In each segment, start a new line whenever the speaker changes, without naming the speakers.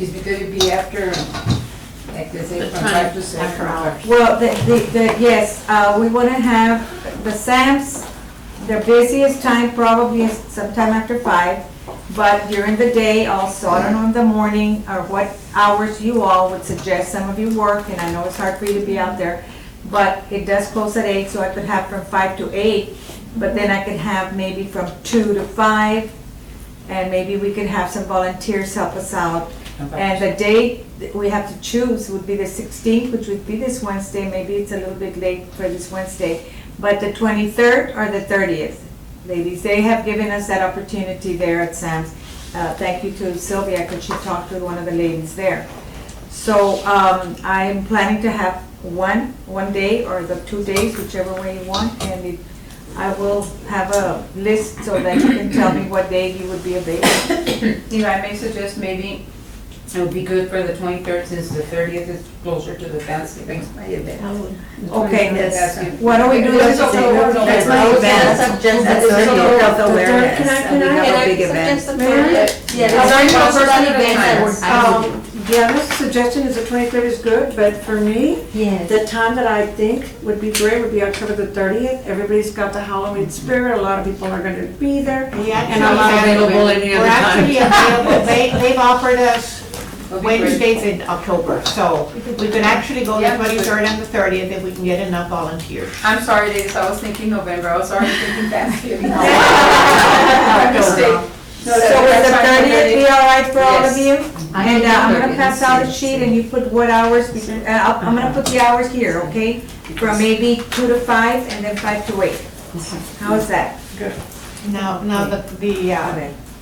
Because it'd be after, like they say, from 5 to 6.
After hours.
Well, yes, we want to have the Sam's, the busiest time probably is sometime after 5, but during the day also, I don't know in the morning or what hours you all would suggest. Some of you work, and I know it's hard for you to be out there, but it does close at 8, so I could have from 5 to 8, but then I could have maybe from 2 to 5, and maybe we could have some volunteers help us out. And the date that we have to choose would be the 16th, which would be this Wednesday. Maybe it's a little bit late for this Wednesday, but the 23rd or the 30th. Ladies, they have given us that opportunity there at Sam's. Thank you to Sylvia, because she talked with one of the ladies there. So I'm planning to have one day or the 2 days, whichever way you want, and I will have a list so that you can tell me what day you would be available.
If I may suggest, maybe it would be good for the 23rd, since the 30th is closer to the Thanksgiving event.
Okay,
Thanksgiving.
why don't we do this?
That's
my event. That's mental health awareness.
Can I
And we have a big event.
The other suggestion is the 23rd is good, but for me, the time that I think would be great would be October the 30th. Everybody's got the Halloween spirit, a lot of people are going to be there.
And I'm available any other time. We're actually available, they've offered us Wednesdays in October, so we could actually go the 23rd and the 30th if we can get enough volunteers.
I'm sorry, ladies, I was thinking November. I was already thinking Thanksgiving.
So would the 30th be all right for all of you? And I'm gonna pass out a sheet and you put what hours, I'm gonna put the hours here, okay? From maybe 2 to 5 and then 5 to 8. How is that?
Good.
Now the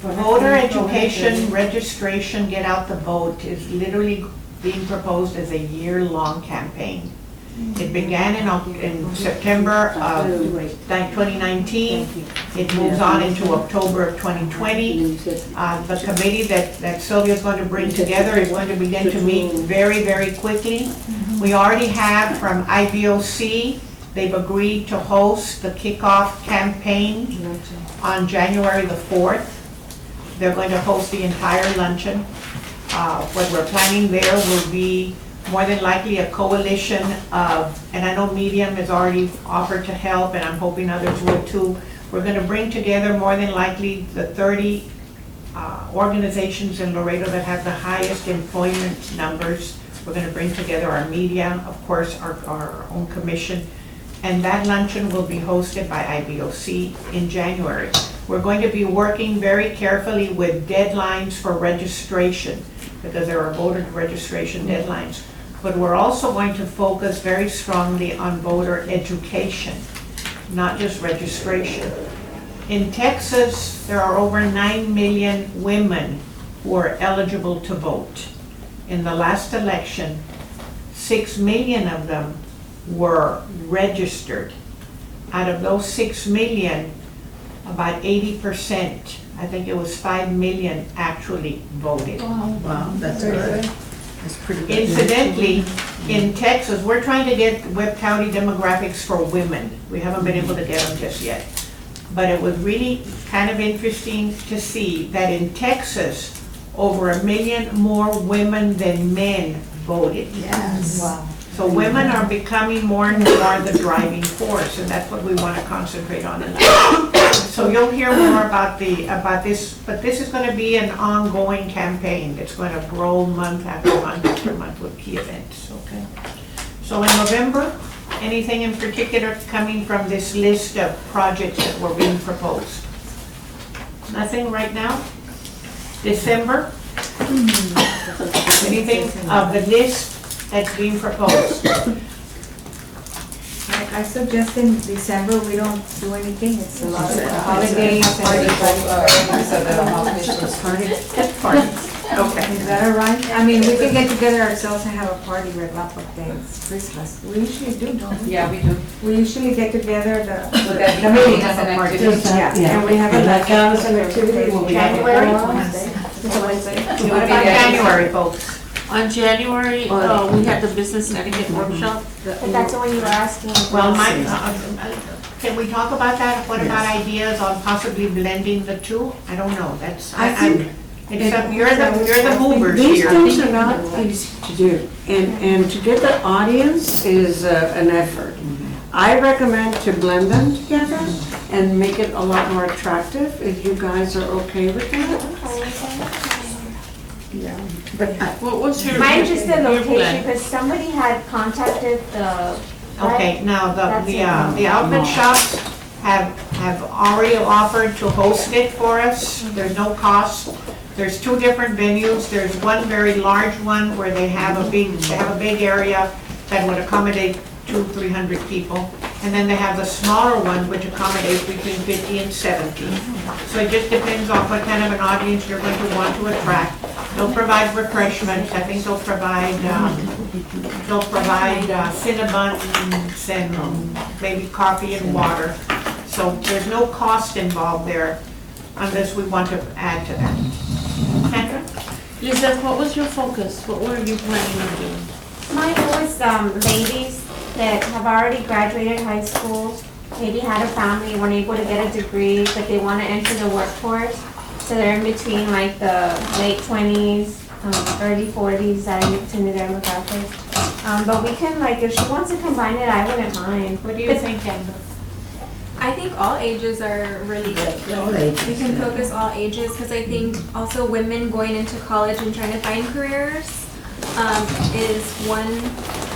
voter education registration, get out the vote, is literally being proposed as a year-long campaign. It began in September of 2019. It moves on into October of 2020. The committee that Sylvia's going to bring together is going to begin to meet very, very quickly. We already have from IBOC, they've agreed to host the kickoff campaign on January the 4th. They're going to host the entire luncheon. What we're planning there will be more than likely a coalition of, and I know Medium has already offered to help, and I'm hoping others would too. We're going to bring together more than likely the 30 organizations in Laredo that have the highest employment numbers. We're going to bring together our media, of course, our own commission, and that luncheon will be hosted by IBOC in January. We're going to be working very carefully with deadlines for registration, because there are voter registration deadlines. But we're also going to focus very strongly on voter education, not just registration. In Texas, there are over 9 million women who are eligible to vote. In the last election, 6 million of them were registered. Out of those 6 million, about 80%, I think it was 5 million, actually voted.
Wow, that's good. That's pretty good.
Incidentally, in Texas, we're trying to get Webb County demographics for women. We haven't been able to get them just yet. But it was really kind of interesting to see that in Texas, over 1 million more women than men voted.
Yes.
Wow.
So women are becoming more and more the driving force, and that's what we want to concentrate on. So you'll hear more about this, but this is going to be an ongoing campaign. It's going to grow month after month after month with key events. Okay. So in November, anything in particular coming from this list of projects that were being proposed? Nothing right now? December? Anything of the list that's being proposed?
I suggest in December we don't do anything. It's a lot of holidays and
Okay.
Is that all right? I mean, we can get together ourselves and have a party with lots of things. Christmas. We usually do, don't we?
Yeah, we do.
We usually get together the
The
meeting.
as an activity.
Yeah, and we have a
That counts as an activity. Will we have a
January?
Wednesday?
It's a Wednesday.
What about January, folks?
On January, we had the business etiquette workshop.
But that's the one you were asking.
Well, can we talk about that? What about ideas on possibly blending the two? I don't know, that's,
I
You're the movers
These
here.
things are not easy to do, and to get the audience is an effort. I recommend to blend them together and make it a lot more attractive, if you guys are okay with that.
What was your?
Mine just the
your
location,
plan?
because somebody had contacted the.
Okay, now,
That's it.
the outlet shops have already offered to host it for us. There's no cost. There's two different venues. There's one very large one where they have a big area that would accommodate 200-300 people. And then they have the smaller one, which accommodates between 50 and 70. So it just depends on what kind of an audience you're going to want to attract. They'll provide refreshments. I think they'll provide Cinnabons and maybe coffee and water. So there's no cost involved there unless we want to add to that. Sandra?
Lizette, what was your focus? What were you planning on doing?
Mine was ladies that have already graduated high school, maybe had a family, weren't able to get a degree, but they want to enter the workforce. So they're in between like the late 20s, early 40s, I tend to their demographics. But we can, like, if she wants to combine it, I wouldn't mind.
What do you think, Amber?
I think all ages are really good.
All ages,
We can
yeah.
focus all ages because I think also women going into college and trying to find careers is one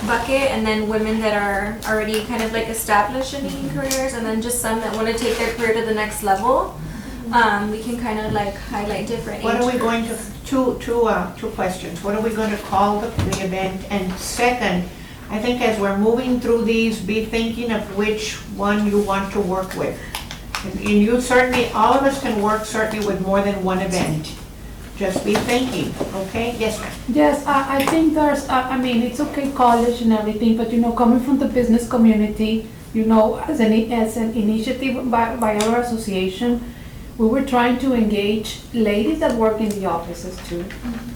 bucket, and then women that are already kind of like established in making careers, and then just some that want to take their career to the next level. We can kind of like highlight different
What
age
are we going
groups.
to, two questions. What are we going to call the event? And second, I think as we're moving through these, be thinking of which one you want to work with. And you certainly, all of us can work certainly with more than one event. Just be thinking, okay? Yes, ma'am.
Yes, I think there's, I mean, it's okay, college and everything, but coming from the business community, as an initiative by our association, we were trying to engage ladies that work in the offices too,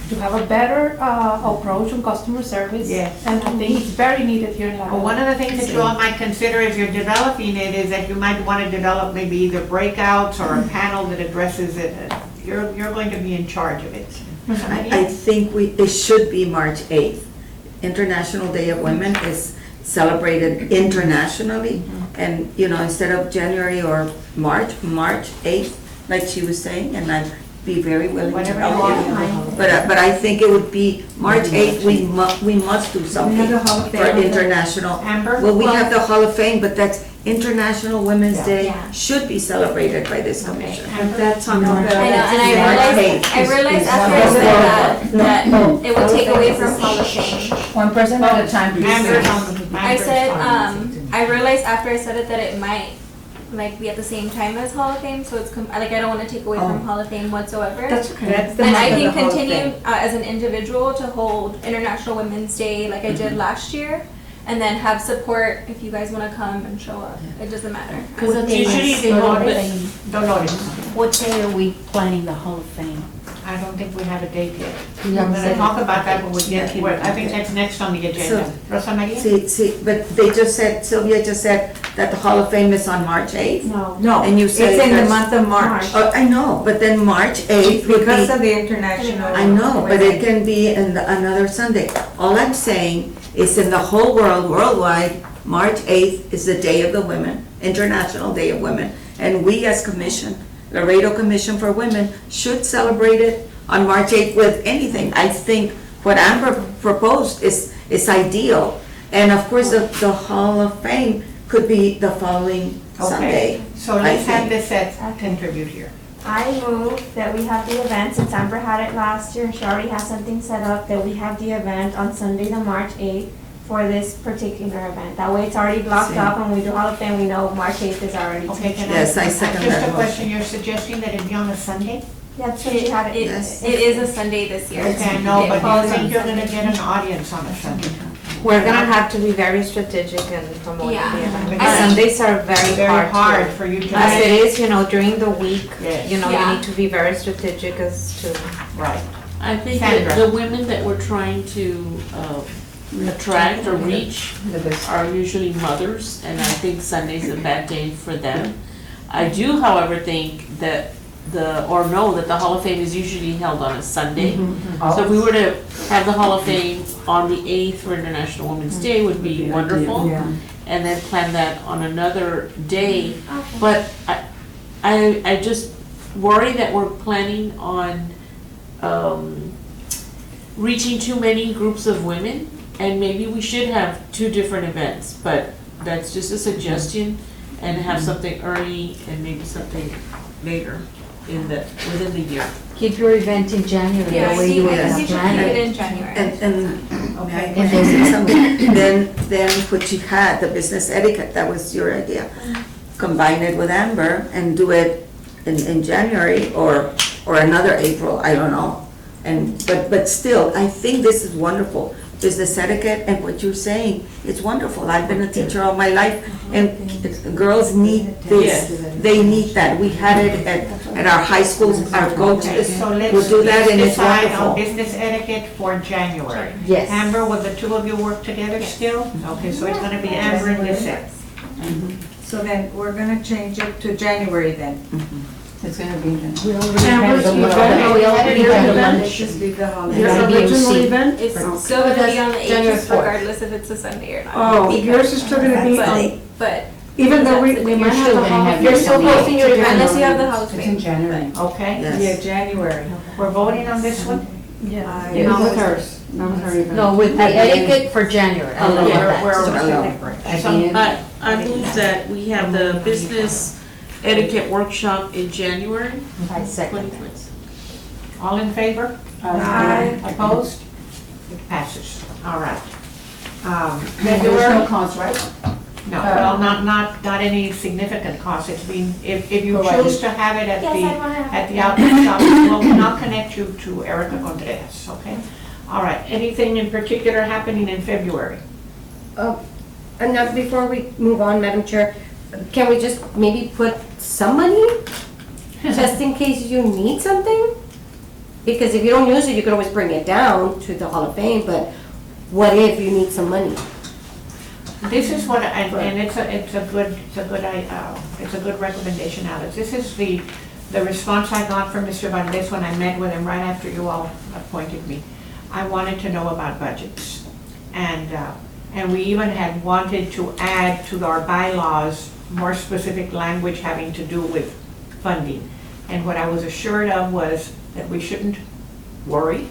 to have a better approach on customer service.
Yes.
And I think it's very needed here in
Well,
Laredo.
one of the things that you all might consider if you're developing it is that you might want to develop maybe either breakouts or a panel that addresses it. You're going to be in charge of it.
I think it should be March 8th. International Day of Women is celebrated internationally. And, instead of January or March 8th, like she was saying, and I'd be very willing to
Whatever you
help
want.
you. But I think it would be March 8th, we must do something
We have the Hall of
for
Fame.
international.
Amber?
Well, we have the Hall of Fame, but that's International Women's Day
Yeah.
should be celebrated by this commission.
And that's on the.
I know, and I realized after I said that it would take away from Hall of Fame.
One person at a time, please.
Amber's on the.
I said, I realized after I said it that it might be at the same time as Hall of Fame, so it's I don't want to take away from Hall of Fame whatsoever.
That's okay.
And I can continue as an individual to hold International Women's Day like I did last year, and then have support if you guys want to come and show up. It doesn't matter.
Because that's usually they hold it.
Dolores,
What day are we planning the Hall of Fame?
I don't think we have a date yet.
We
We're
haven't
gonna
said
talk
it.
about that when we get, I think that's next on the agenda. Rosa Maria?
See, but Sylvia just said that the Hall of Fame is on March 8th.
No,
And you
it's
say
in the
that's-
month of March.
Oh, I know, but then March 8th would
Because
be,
of the international.
I know, but it can be another Sunday. All I'm saying is in the whole world, worldwide, March 8th is the Day of the Women, International Day of Women. And we as commission, Laredo Commission for Women, should celebrate it on March 8th with anything. I think what Amber proposed is ideal. And of course, the Hall of Fame could be the following Sunday.
Okay, so let's have this at contribute here.
I move that we have the event, since Amber had it last year, she already has something set up, that we have the event on Sunday, the March 8th, for this particular event. That way it's already blocked
Same.
up, and we do Hall of Fame, we know March 8th is already
Okay,
taken.
Yes, I second
Just
that
a question, you're suggesting that it be on a Sunday?
That's what she had it.
Yes.
It is a Sunday this year.
Okay, I know,
It
but do
falls
you think
on
you're gonna
Sunday.
get an audience on a Sunday?
We're gonna have to be very strategic and promote the
Yeah.
event.
Because
Sundays are very
Very hard
hard
for you
to,
to.
as it is, during the week,
Yes.
you
Yeah.
need to be very strategic as to.
Right.
I think
Sandra.
that the women that we're trying to attract or reach are usually mothers, and I think Sunday's a bad day for them. I do, however, think that or know that the Hall of Fame is usually held on a Sunday. So if we were to have the Hall of Fame on the 8th for International Women's Day would be wonderful. And then plan that on another day. But I just worry that we're planning on reaching too many groups of women, and maybe we should have 2 different events, but that's just a suggestion, and have something early and maybe something later within the year.
Keep your event in January,
Yeah,
the way
I
you
think,
were
I think you should
planning.
keep it in January.
Then what you had, the business etiquette, that was your idea. Combine it with Amber and do it in January or another April, I don't know. But still, I think this is wonderful. Business etiquette and what you're saying, it's wonderful. I've been a teacher all my life, and girls need this. They need that. We had it at our high schools, our coaches.
So
We'll do that, and
let's
it's
decide on
wonderful.
business etiquette for January.
Yes.
Amber, will the 2 of you work together still? Okay, so it's gonna be Amber and Lisette.
So then, we're gonna change it to January then.
It's gonna be.
We already had
We already had a
event.
lunch.
Just leave the holiday.
Your original event?
It's
Okay.
still gonna be on the
January
8th
4th.
regardless if it's a Sunday or not.
Oh, yours is still gonna be on,
But
even though we
You're
might have
still
the
gonna
Hall
have
of
your
Fame.
still posting your event unless you have the
January.
Hall of
It's
Fame.
in January.
Okay,
Yes.
Yeah, January.
we're voting on this one?
Yeah, not with hers, not with her event.
No, with the etiquette for January. I love that.
So,
I move that we have the business etiquette workshop in January
I second.
2020.
all in favor?
Aye.
Opposed? It passes. All right.
There's no
February?
cost, right?
No, well, not any significant cost. It's been, if you choose to have it at
Yes, I
the,
wanna have
at
it.
the outlet shop, we'll I'll connect you to Erica Contreras, okay? All right, anything in particular happening in February?
And now, before we move on, Madam Chair, can we just maybe put some money, just in case you need something? Because if you don't use it, you can always bring it down to the Hall of Fame, but what if you need some money?
This is what, and it's a good recommendation, Alex. This is the response I got from Mr. Valdez when I met with him right after you all appointed me. I wanted to know about budgets. And we even had wanted to add to our bylaws more specific language having to do with funding. And what I was assured of was that we shouldn't worry,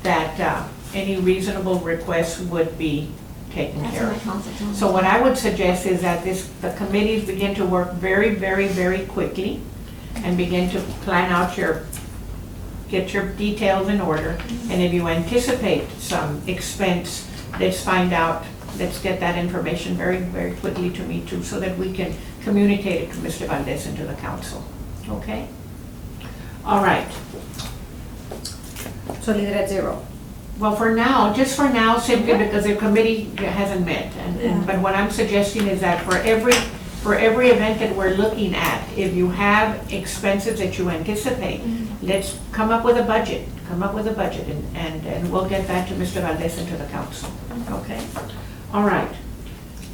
that any reasonable requests would be taken care of. So what I would suggest is that the committees begin to work very, very, very quickly and begin to plan out get your details in order. And if you anticipate some expense, let's get that information very, very quickly to me too, so that we can communicate it to Mr. Valdez and to the council. Okay? All right.
So leave it at 0.
Well, just for now, simply because the committee hasn't met. But what I'm suggesting is that for every event that we're looking at, if you have expenses that you anticipate, let's come up with a budget. And we'll get that to Mr. Valdez and to the council. Okay? All right.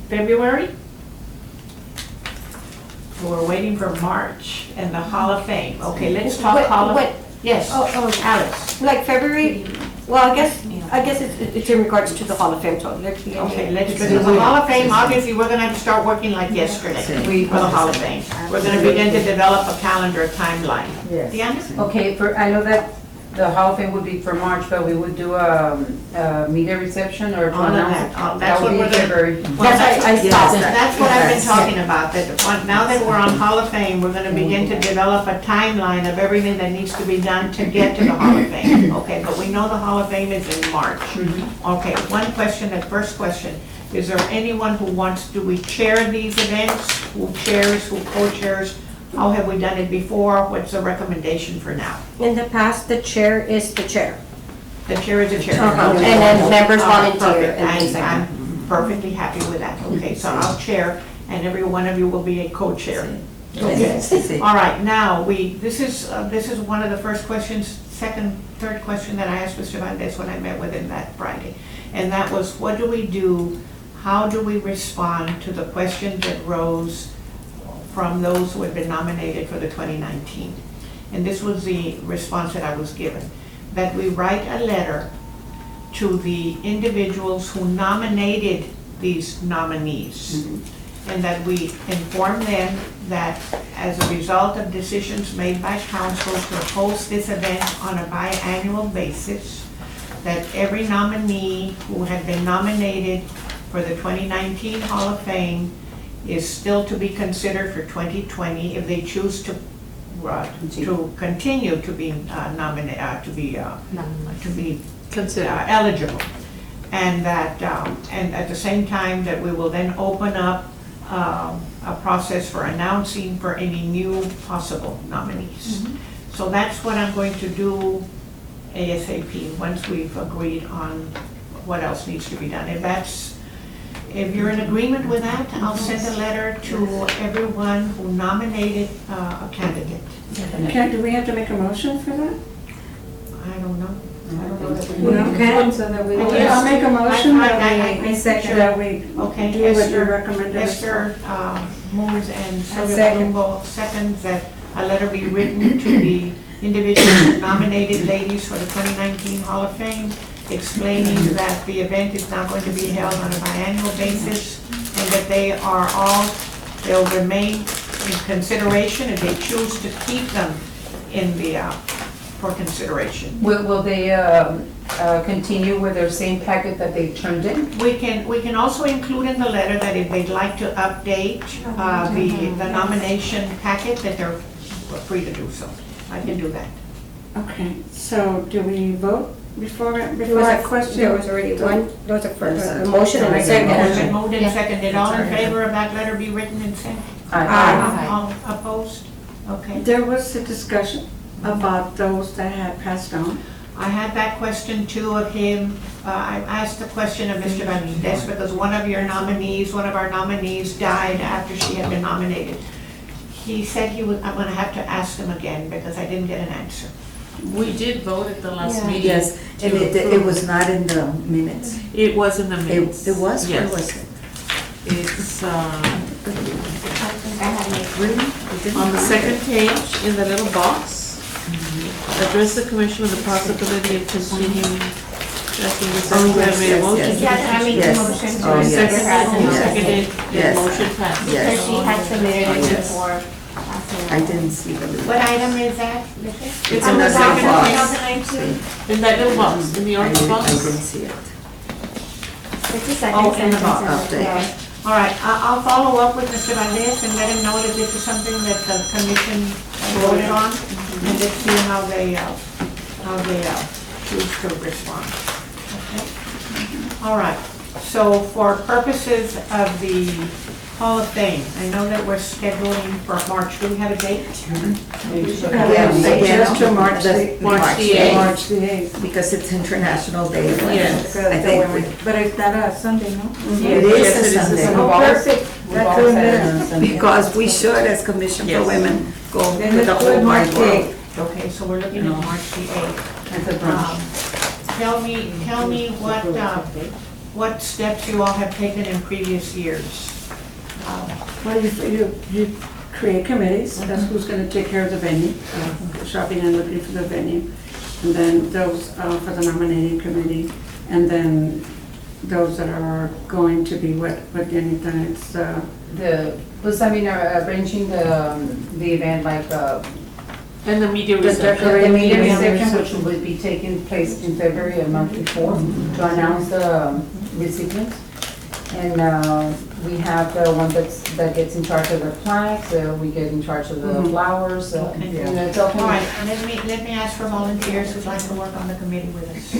February? We're waiting for March and the Hall of Fame. Okay, let's talk Hall of Fame. Yes, Alex.
Like February, well, I guess it's in regards to the Hall of Fame, so let's be.
Okay, let's do the Hall of Fame. Obviously, we're gonna have to start working like yesterday for the Hall of Fame. We're gonna begin to develop a calendar, a timeline.
Yes.
Deanna?
Okay, I know that the Hall of Fame would be for March, but we would do a media reception or to
All of
announce
that.
it.
That's
That
what
would be
we're
in
gonna-
February.
Well, that's what I've been
Yes.
talking about, that now that we're on Hall of Fame, we're gonna begin to develop a timeline of everything that needs to be done to get to the Hall of Fame. Okay, but we know the Hall of Fame is in March. Okay, one question, the first question, is there anyone who wants, do we chair these events? Who chairs, who co-chairs? How have we done it before? What's the recommendation for now?
In the past, the chair is the chair.
The chair is the chair.
And then members
All right,
volunteer.
perfect.
and things like that.
I'm perfectly happy with that. Okay, so I'll chair, and every one of you will be a co-chair. Okay. All right, now, this is one of the first questions, third question that I asked Mr. Valdez when I met with him that Friday. And that was, what do we do, how do we respond to the questions that rose from those who had been nominated for the 2019? and this was the response that I was given, that we write a letter to the individuals who nominated these nominees. And that we inform them that as a result of decisions made by council to host this event on a biannual basis, that every nominee who had been nominated for the 2019 Hall of Fame is still to be considered for 2020 if they choose to continue to be nominated, to be
Consider.
eligible. And that, and at the same time, that we will then open up a process for announcing for any new possible nominees. So that's what I'm going to do ASAP, once we've agreed on what else needs to be done. If you're in agreement with that, I'll send a letter to everyone who nominated a candidate.
Do we have to make a motion for that?
I don't know.
Okay, so that we, I'll make a motion
I second.
that we
Okay,
do what you
Esther,
recommended.
Esther moves and Sylvia
second.
Colombo seconds that a letter be written to the individuals nominated ladies for the 2019 Hall of Fame, explaining that the event is now going to be held on a biannual basis, and that they'll remain in consideration if they choose to keep them in the, for consideration.
Will they continue with their same packet that they turned in?
We can also include in the letter that if they'd like to update the nomination packet, that they're free to do so. I can do that.
Okay, so do we vote before
There was
that
a
question?
There was already one, there was a motion and a
It's
second.
been moved and seconded. All in favor of that letter be written and sent?
Aye.
All opposed? Okay.
There was a discussion about those that had passed on.
I had that question too of him. I asked the question of Mr. Valdez because one of our nominees died after she had been nominated. He said I'm gonna have to ask him again because I didn't get an answer.
We did vote at the last
Yeah.
meeting.
Yes, and it was not in the minutes.
It was in the minutes.
It was? Where
Yes.
was it?
It's
I had made
on the second page in the little box. Address the commission with the possibility of continuing. I think it's
Oh,
we have
yes,
made a
yes,
motion.
yes.
Yes, I made the
Yes.
motion to
Oh, yes.
accept her as a
Yes.
Seconded,
Yes.
the motion passed.
Yes.
because she had submitted it
Yes.
before.
I didn't see the.
What item is that?
It's
On
in
the
the
back
second
of
box.
2019.
In that little box, in the
I
orange box.
didn't see it.
It's the second
Oh, in the
sentence
box,
of it,
okay.
yeah.
All right, I'll follow up with Mr. Valdez and let him know that this is something that the commission voted on, and let's see how they choose to respond. Okay? All right, so for purposes of the Hall of Fame, I know that we're scheduling for March. Do we have a date?
Just to March the
March the 8th.
March the 8th.
Because it's International Day of Women.
Yes.
I think we-
But is that a Sunday, no?
It
Yes,
is
it
a
is a
Sunday.
Oh, perfect.
We've
That's
always
even
had it
better.
on a Sunday.
Because we should, as Commission for
Yes.
Women, go
Then
to the
let's do
whole
it March
wide world.
8th.
Okay, so we're looking at March the 8th.
That's a brunch.
Tell me what steps you all have taken in previous years.
Well, you create committees, that's who's gonna take care of the venue, shopping and looking for the venue. And then those for the nominating committee, and those that are going to be what Janita, it's,
Arranging the event like,
And the media
the
reception.
media reception, which will be taking place in February, a month before, to announce the recipients. And we have the one that gets in charge of the plaques, we get in charge of the flowers, and it's
All
open.
right, let me ask for volunteers who'd like to work on the committee with us.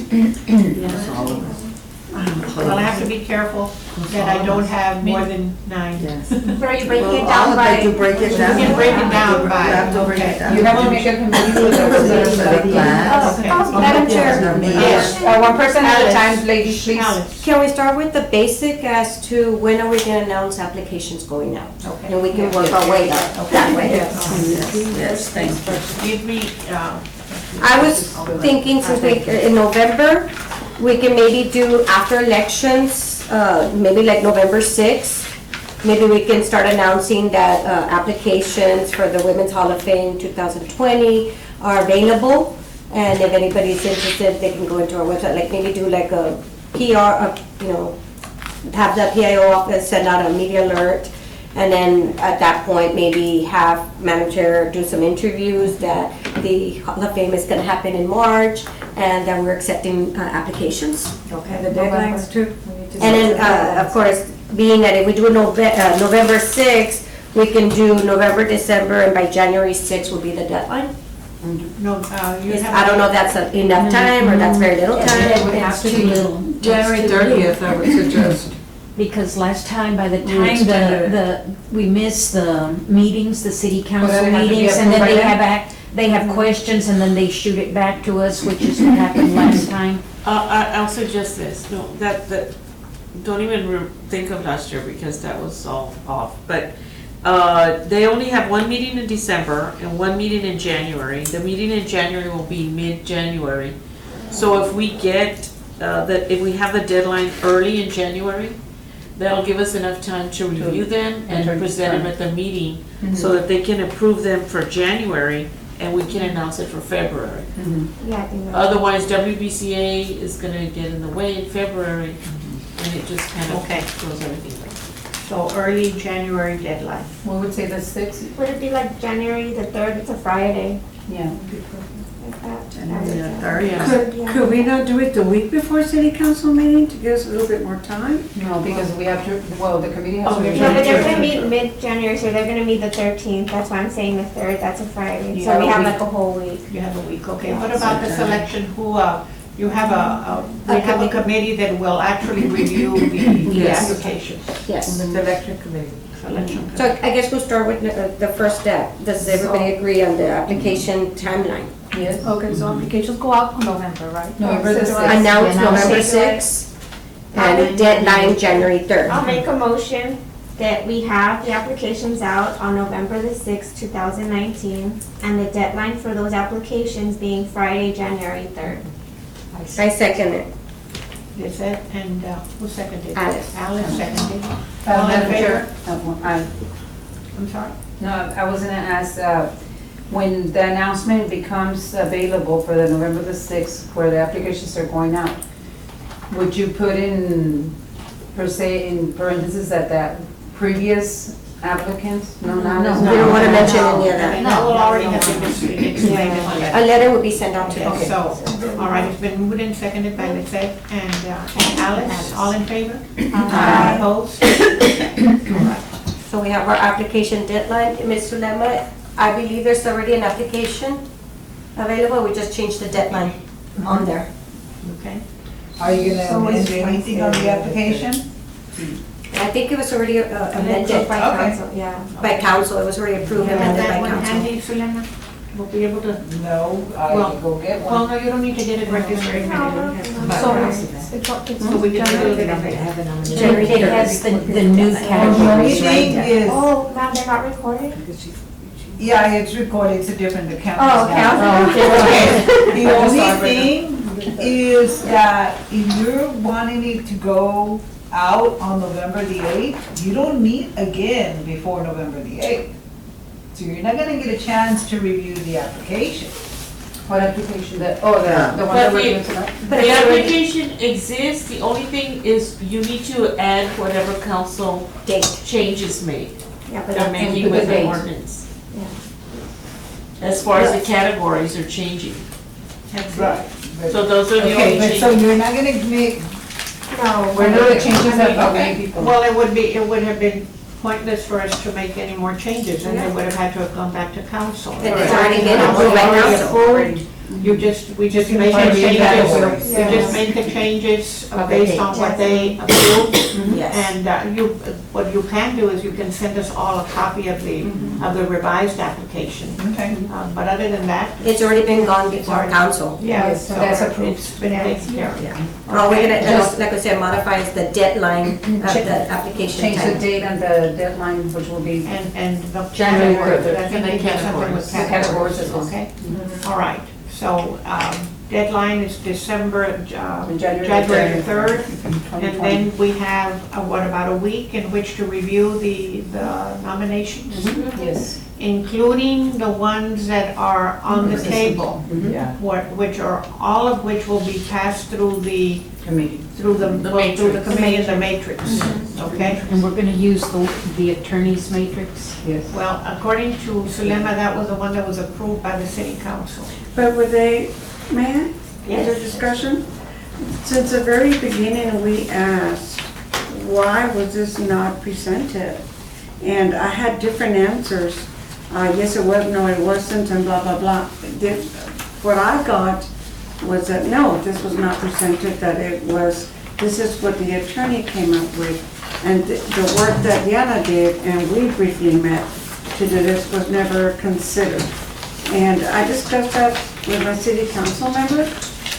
Well, I have to be careful that I don't have more than 9.
Yes.
So are you breaking
Well,
it down
all
by?
that you break it down.
You can break it down by-
You have to break it
okay.
down.
You have to make a committee with those that are
The class.
Okay.
Madam Chair,
Yes.
one person at a
Alice.
time, ladies, please.
Alice.
Can we start with the basic as to when are we gonna announce applications going out?
Okay.
And we can work our way that way.
Yes, thank you.
Give me,
I was thinking since in November, we can maybe do after elections, maybe like November 6th. Maybe we can start announcing that applications for the Women's Hall of Fame 2020 are available. And if anybody's interested, they can go into our website, like maybe do like a PR, have the PIO office send out a media alert. And then at that point, maybe have Madam Chair do some interviews that the Hall of Fame is gonna happen in March and that we're accepting applications.
Okay, the deadlines too.
And then, of course, being that if we do November 6th, we can do November, December, and by January 6th will be the deadline.
No, you have.
I don't know if that's enough time or that's very little
It
time.
would have to be little.
January 30th, I would suggest.
Because last time, by the
We
time
extended
we missed the meetings, the city council
they have to be
meetings, and then
approved
they
by
have they have questions and then they shoot it back to us, which is what happened last time.
I'll suggest this, no, don't even think of last year because that was all off, but they only have one meeting in December and one meeting in January. The meeting in January will be mid-January. So if we get, if we have the deadline early in January, that'll give us enough time to review them and present them at the meeting so that they can approve them for January and we can announce it for February.
Yeah, I think that's.
Otherwise, WBCA is gonna get in the way in February and it just kind of
Okay.
throws everything back.
So early January deadline.
We would say the 6th,
Would it be like January the 3rd? It's a Friday.
yeah.
Like that.
Could we not do it the week before city council meeting to give us a little bit more time?
No, because we have to, well, the committee has
Oh,
to.
you're
No, but they're
Sure.
gonna meet mid-January, so they're gonna meet the 13th. That's why I'm saying the 3rd. That's a Friday.
You
So
have
we
a
have
week.
like a whole week.
You have a week, okay. What about the selection? You have we have a committee that will actually review the
Yes.
applications.
Yes.
The election committee.
Selection.
So I guess we'll start with the first step. Does everybody agree on the application timeline?
Yes.
Okay, so applications go out in November, right?
November the
So do I-
6th.
Announce
Yeah,
November
announce it.
6th and deadline January 3rd.
I'll make a motion that we have the applications out on November the 6th, 2019, and the deadline for those applications being Friday, January 3rd.
I second it.
Is it, and who seconded it?
Alice.
Alice seconded. All in
Madam Chair,
favor? I'm sorry?
no, I was gonna ask, when the announcement becomes available for the November the 6th, where the applications are going out, would you put in, per se, in parentheses that previous applicants? No, not.
We don't want to mention any of
Okay,
that.
that will already have been explained in the letter.
A letter will be sent out to
Okay,
them.
so, all right, it's been moved and seconded by Lisette and Alice, all in favor?
Aye.
Opposed? All right.
So we have our application deadline. Ms. Sulema, I believe there's already an application available. We just changed the deadline on there.
Okay.
Are you gonna amend anything on the application?
I think it was already amended
By
Okay.
council, yeah.
by council. It was already approved
You
and
have
amended
that
by
one
council.
handy, Sulema? We'll be able to,
No, I
Well-
can go get
well,
one.
no, you don't need to get it registered.
So,
So we can do it.
It has the new
The only
categories,
thing
right?
is,
Oh, ma'am, they're not recorded?
yeah, it's recorded, it's a different account.
Oh, okay.
The only thing is that if you're wanting it to go out on November the 8th, you don't meet again before November the 8th. So you're not gonna get a chance to review the application.
What application, the one that we're doing tonight?
The application exists, the only thing is you need to add whatever council
Date.
changes made.
Yeah, but
They're
that's,
making
put
with
the
the
date.
ordinance.
Yeah.
As far as the categories are changing.
Right.
So those are the
Okay,
only
but so
changes.
you're not gonna make,
no.
We're doing the changes that
Okay.
many people.
Well, it would have been pointless for us to make any more changes, and they would have had to have gone back to council.
And it's already been approved by
Already
council.
approved. We just made the changes, we just made the changes based on what they approved.
Yes.
And what you can do is you can send us all a copy of the revised application.
okay.
But other than that,
It's already been gone before council.
yeah,
Yes,
so
that's approved.
it's been taken care of.
All we're gonna,
Just-
like I said, modify is the deadline of the application
Change the
time.
date and the deadline, which will be,
And the
January
categories,
third.
I think they did something with
The categories as well.
Okay, all right, so, deadline is January
January
3rd. And then we have, what, about a week in which to review the nominations?
Yes.
Including the ones that are on the table,
Yeah.
which are, all of which will be passed through the
Committee.
through the committee and the matrix, okay?
And we're gonna use the attorney's matrix?
Yes.
Well, according to Sulema, that was the one that was approved by the city council.
But were they, man, is there discussion? Since the very beginning, we asked, why was this not presented? And I had different answers. Yes, it was, no, it wasn't, and blah, blah, blah. What I got was that, no, this was not presented, that it was, this is what the attorney came up with. And the work that Diana did, and we briefly met to do this, was never considered. And I discussed that with my city council member,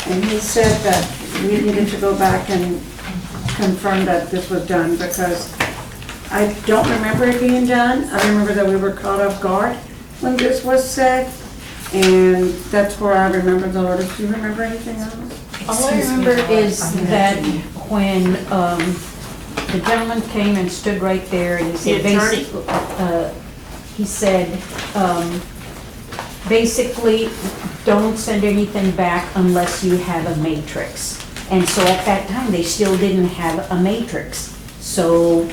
and he said that we needed to go back and confirm that this was done, because I don't remember it being done. I remember that we were caught off guard when this was said, and that's where I remember the order. Do you remember anything else?
All I remember is that when the gentleman came and stood right there and he said, basically, don't send anything back unless you have a matrix. And so at that time, they still didn't have a matrix. So,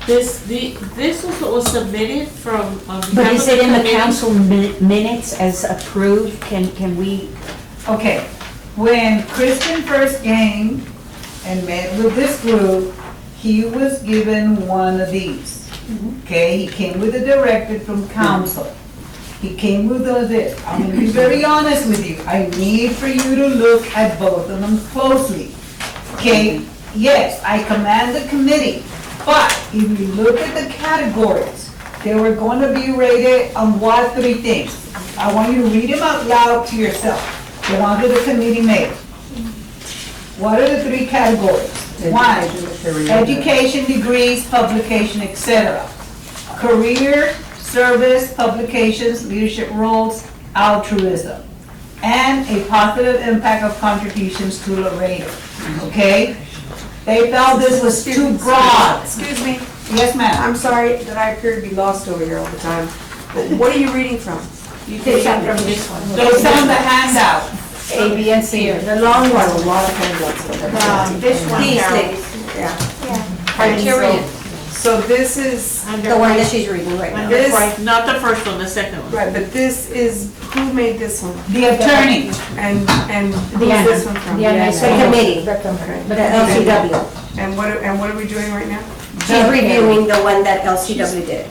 This was what was submitted from.
but is it in the council minutes as approved? Can we?
Okay, when Christian first came and met with this group, he was given one of these. Okay, he came with a directive from council. He came with this. I'm gonna be very honest with you. I need for you to look at both of them closely. Okay, yes, I command the committee, but if you look at the categories, they were going to be rated on what three things? I want you to read them out loud to yourself. The ones that the committee made. What are the three categories? One, education, degrees, publication, etc. Career, service, publications, leadership roles, altruism, and a positive impact of contributions to Laredo. Okay? They felt this was too broad.
Excuse me,
Yes, ma'am.
I'm sorry that I appear to be lost over here all the time. But what are you reading from?
You can read from this one.
It's on the handout.
A, B, and C.
The long one. A lot of handouts.
This one,
These
Carol.
things, yeah.
Criteria.
So this is,
Under
The one that she's reading right now.
under
This-
pri-
Not the first one, the second one.
right, but this is, who made this one?
The attorney.
And who's
Diana.
this one from?
Diana.
The committee,
Okay.
the LCW.
And what are we doing right now?
She's reviewing the one that LCW did,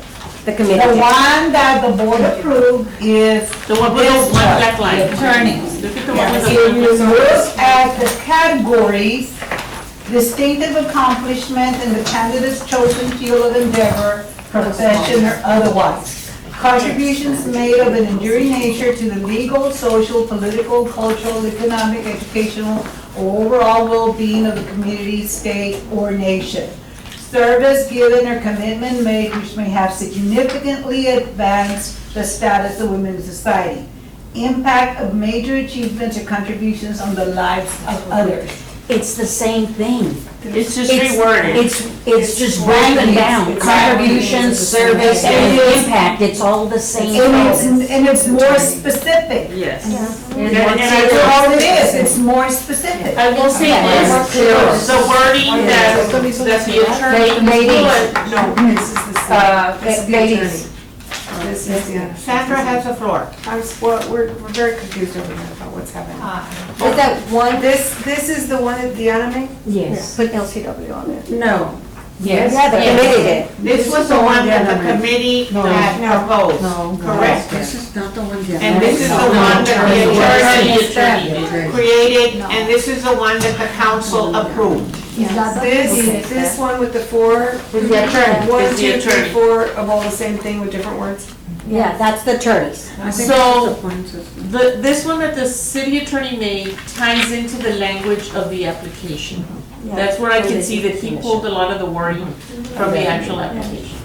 the committee
The
did.
one that the board approved is
The one with
this
the one black
one,
line.
the attorney.
Look at the one with
If
the.
you look at the categories, distinctive accomplishment in the candidate's chosen field of endeavor, profession or otherwise. Contributions made of an enduring nature to the legal, social, political, cultural, economic, educational, or overall well-being of the community, state, or nation. Service given or commitment made which may have significantly advanced the status of women in society. Impact of major achievements or contributions on the lives of others.
It's the same thing.
It's just reworded.
It's just broken down, contributions, service, and impact, it's all the same thing.
And it's more specific.
Yes.
That's all it is, it's more specific.
I will say this, the wording that the attorney.
No, this is the
Ladies.
This is, yeah.
Sandra has the floor.
We're very confused over here about what's happening.
Is that one,
This is the one that Diana made?
Yes.
put LCW on it?
No.
Yes.
Yeah, the committee did.
This was the one that the committee had proposed, correct?
This is not the one that.
And this is the one that the attorney created, and this is the one that the council approved.
This one with the four,
With the attorney.
1,
Is the
2, 3,
attorney.
4 of all the same thing with different words?
Yeah, that's the attorneys.
I think
So-
this is a point system.
This one that the city attorney made ties into the language of the application. That's where I can see that he pulled a lot of the wording from the actual application.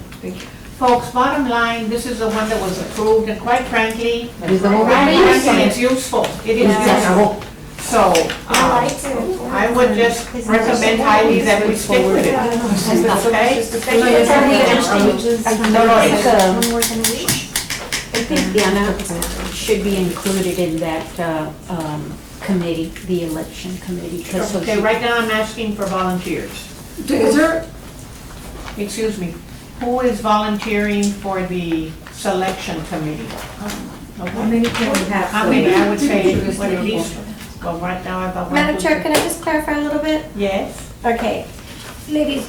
Folks, bottom line, this is the one that was approved, and quite frankly,
Is the whole
it's useful. It is useful. So,
I like to.
I would just recommend highly that we stick with it. Okay?
I think Diana should be included in that committee, the election committee. 'cause so
Okay,
she-
right now I'm asking for volunteers.
Is there,
Excuse me, who is volunteering for the selection committee?
How
Okay.
many can we have?
How many? I would say at least, well, right now I've got one.
Madam
two,
Chair,
three.
can I just clarify a little bit?
Yes?
Okay, ladies,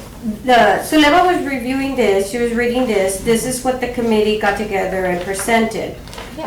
the Sulema was reviewing this, she was reading this is what the committee got together and presented.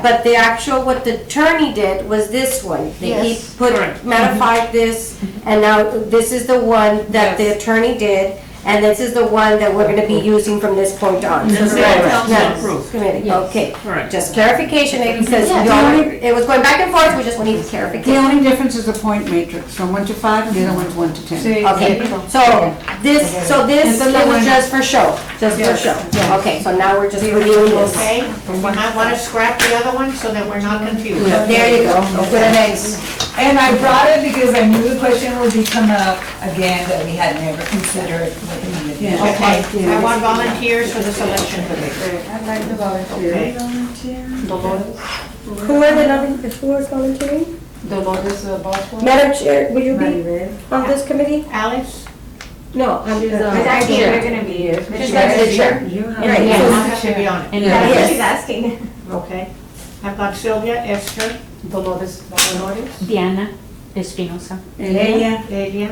But the actual, what the attorney did was this one. He
Yes.
put,
Correct.
modified this, and now this is the one that the attorney did, and this is the one that we're gonna be using from this point on.
And the city council
Yes.
approved.
Committee, okay.
Correct.
Just clarification, because
Yeah,
it was going back and forth, we just wanted
the
clarification.
only difference is the point matrix, from 1 to 5, and the other one's 1 to 10.
Okay, so this it was just for show, just for show. Okay, so now we're just reviewing this.
Okay, we might want to scrap the other one so that we're not confused.
There you go, put an X.
And I brought it because I knew the question would be come up again that we had never considered looking at it.
Okay, I want volunteers for the selection committee.
I'd like to volunteer.
Okay.
Dolores,
Who are the nominations, who is volunteering?
Dolores Boswell.
Madam Chair, will you be
Maribel.
on this committee?
Alice?
No, I'm just.
It's actually, you're gonna be.
Yes.
She's gonna be the chair. Right,
You
yes.
don't have to be on it.
And
That's what
Yes.
she's asking.
Okay. I've got Sylvia, Esther,
Dolores.
Diana Espinosa.
Ella,
Delia.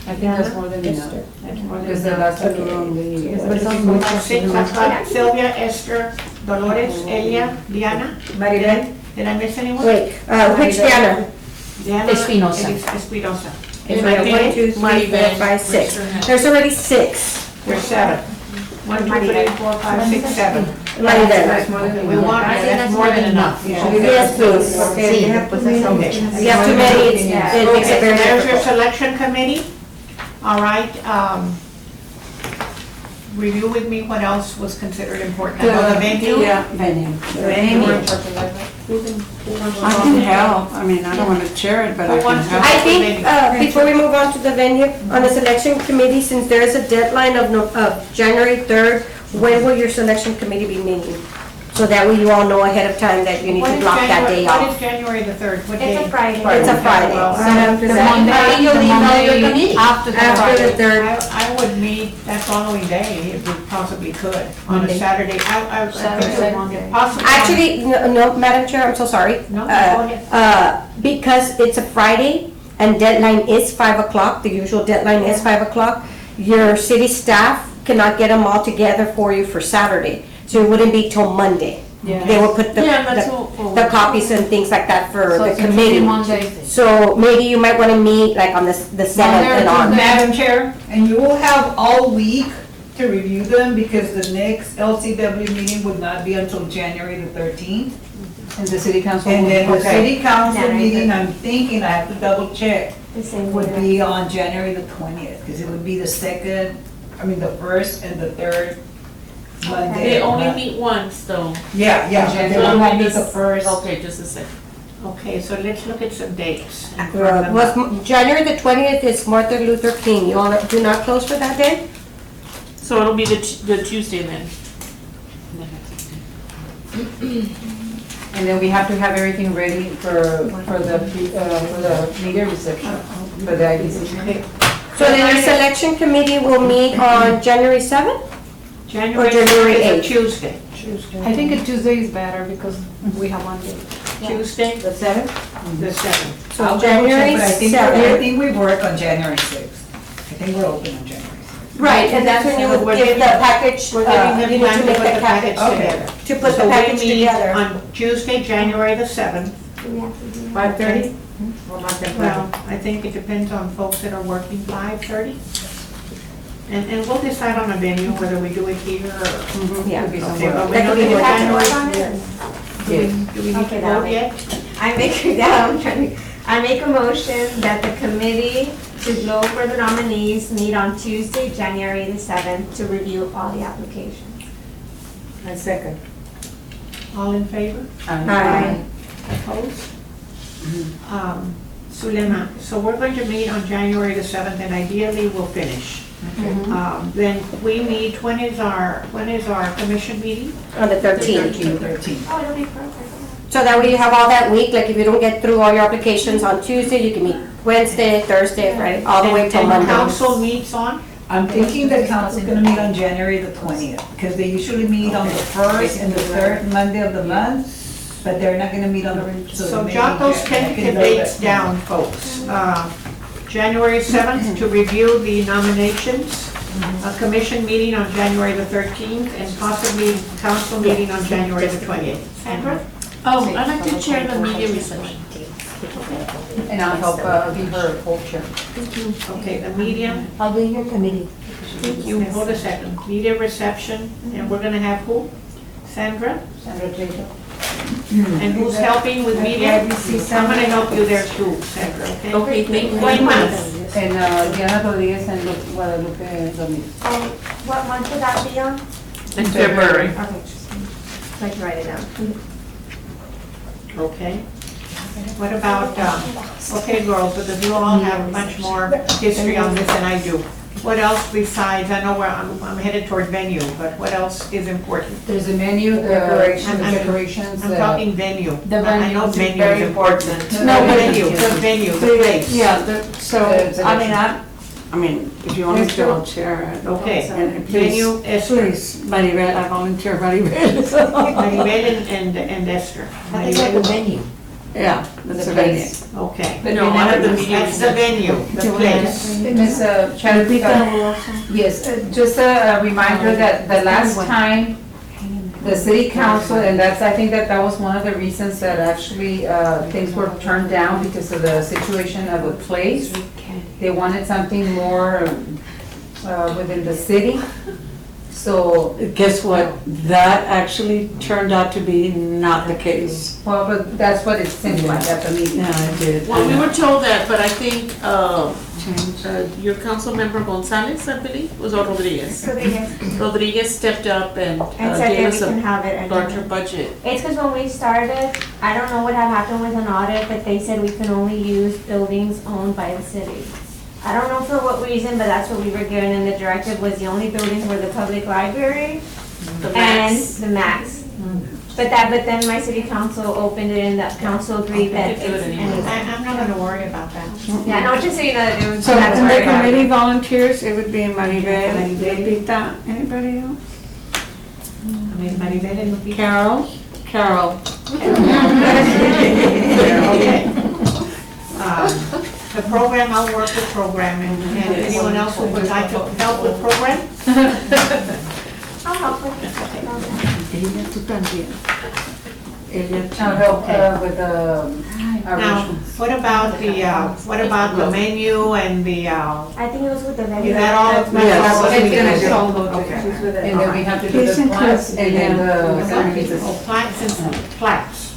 I think that's more than enough.
That's more than
Because the
enough.
last one we only.
I've six, I've got Sylvia, Esther, Dolores, Elia, Diana.
Maribel?
Did I miss anyone?
Wait, which Diana?
Diana
Espinosa.
Espinosa.
It's
Right
like
there.
1, 2, 3, 4, 5, 6. There's already 6.
There's 7. 1, 2, 3, 4, 5, 6, 7.
Maribel.
We want, that's more than enough.
Yes, please.
Okay.
If you have too many, it makes it
Okay,
very
so there's your
difficult.
selection committee. All right, review with me what else was considered important. I know the venue.
yeah, venue. I can help, I mean, I don't want to chair it, but I
Who
can
wants to-
help.
I think, before we move on to the venue, on the selection committee, since there is a deadline of January 3rd, when will your selection committee be meeting? So that way you all know ahead of time that you need
What
to
is
block that
January-
day
What
off.
is January the 3rd? What day?
It's a Friday.
It's a Friday.
Well,
So after that, after the 3rd.
I would meet that following day if we possibly could, on a Saturday. I think possibly.
Actually, no, Madam Chair, I'm so sorry.
No, go ahead.
Because it's a Friday and deadline is 5 o'clock, the usual deadline is 5 o'clock, your city staff cannot get them all together for you for Saturday. So it wouldn't be till Monday. They will put the copies and things like that for the committee. So maybe you might want to meet like on the 7th and on.
Madam Chair, and you will have all week to review them because the next LCW meeting would not be until January the 13th.
And the city council.
And then the
Okay.
city council
January
meeting, I'm thinking, I have to double check,
The same
would
way.
be on January the 20th, because it would be the first and the third Monday.
They only meet once though.
Yeah, yeah,
January.
they will not meet the first.
Okay, just a second.
Okay, so let's look at some dates. and firm them up.
January the 20th is Martin Luther King. You all do not close for that day?
So it'll be the Tuesday then.
And then we have to have everything ready for the media reception, for the IBC.
So then your selection committee will meet on January 7th?
January
Or January
7th is a
8th.
Tuesday.
I think a Tuesday is better because we have one day.
Tuesday,
The 7th?
the 7th.
So
I'll double check,
January
but I
7th.
think we work on January 6th. I think we're open on January 6th.
Right, and that's when you would give the package,
We're giving
you
them
need
time
to
to
make
put
the
the package
package,
together.
to put the
So we
package
meet
together.
on Tuesday, January the 7th.
Do we have to do?
5:30?
Well, I think it depends on folks that are working 5:30. And we'll decide on a venue, whether we do it here or.
Yeah.
Could be
Okay,
somewhere
but
else.
we know
That could be
that
more
January.
Yes.
Do we need
Okay,
to
that
vote
way.
yet?
I make a motion that the committee to go for the nominees meet on Tuesday, January the 7th to review all the applications.
I second.
All in favor?
Aye.
Opposed? Sulema, so we're going to meet on January the 7th, and ideally we'll finish. Then we meet, when is our commission meeting?
On the 13th.
13.
Oh, it'll be perfect.
So that way you have all that week, like if you don't get through all your applications on Tuesday, you can meet Wednesday, Thursday, Friday, all the way till
And
Monday.
council meets on?
I'm thinking the council's gonna meet on January the 20th, because they usually meet on the first and the third Monday of the month, but they're not gonna meet on the.
So
maybe
jot those
I can
tentative
know
dates
that.
down, folks. January 7th to review the nominations, a commission meeting on January the 13th, and possibly council meeting on January the 20th. Sandra?
Oh, I'd like to chair the media reception.
And I'll help be her co-chair.
Okay, the media,
I'll be in your committee.
thank you, hold a second. Media reception, and we're gonna have who? Sandra?
Sandra Jacob.
And who's helping with media? I'm gonna help you there too, Sandra, okay?
Okay, thank you.
What month?
And Diana Rodriguez and Guadalupe Ramirez.
What month would that be on?
In February.
Okay, so I can write it down.
Okay. What about, okay, girls, because you all have much more history on this than I do. What else besides, I know where I'm headed toward venue, but what else is important?
There's a menu,
I'm-
decorations.
I'm talking venue.
The
I know
venue is
venue
very
is important.
No, but-
venue, the venue, the place.
Yeah, so,
It's
I mean, if you want me to, I'll chair it.
Okay,
And please,
venue, Esther.
please, Maribel, I volunteer Maribel.
Maribel and Esther. Maribel.
venue.
Yeah, that's a
place.
venue.
Okay.
But
No, I have the media
That's the venue, the place.
Miss Chavita, yes, just a reminder that the last time the city council, and that's, I think that was one of the reasons that actually things were turned down because of the situation of the place. They wanted something more within the city. So,
Guess what? That actually turned out to be not the case.
well, but that's what it seemed like at the meeting.
Yeah, I did.
Well, we were told that, but I think, your council member Gonzalez, I believe, was, or Rodriguez.
So they guys,
Rodriguez stepped up and
and said
gave
that we
us
can
a
have it.
larger budget.
It's because when we started, I don't know what had happened with an audit, but they said we can only use buildings owned by the city. I don't know for what reason, but that's what we were given, and the directive was the only buildings were the public library
The
and
max.
the max. But then my city council opened it and the council agreed that
Okay,
it's,
do it anyway.
I'm not gonna worry about that.
yeah, no, just so you know that it was.
So
that's
in
where
the
I got it.
committee volunteers, it would be Maribel, Lupita, anybody else?
I mean, Maribel and Lupita.
Carol?
Okay. The program, I'll work with program, and anyone else who would like to help with program?
I'll help with it.
Ella, tú también. Ella,
I'll help with
Now,
arrangements.
what about the menu and the,
I think it was with the venue.
is that all?
Yes.
That's all
It's gonna
we
do.
do. Okay.
And then we have to do the plaques and then the centerpieces.
Oh, plaques and plaques.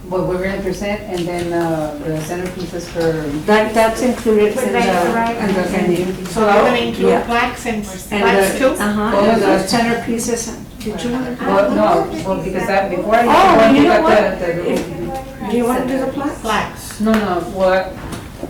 What we're gonna present and then the centerpieces for,
That's included in the venue.
So we're gonna include
Yeah.
plaques and
And
plaques
the,
too?
all the centerpieces, did you want to?
well, no, well, because that, before I.
Oh, you know
got
what?
the-
Do you want to do the plaques?
Plaques.
No, no, well,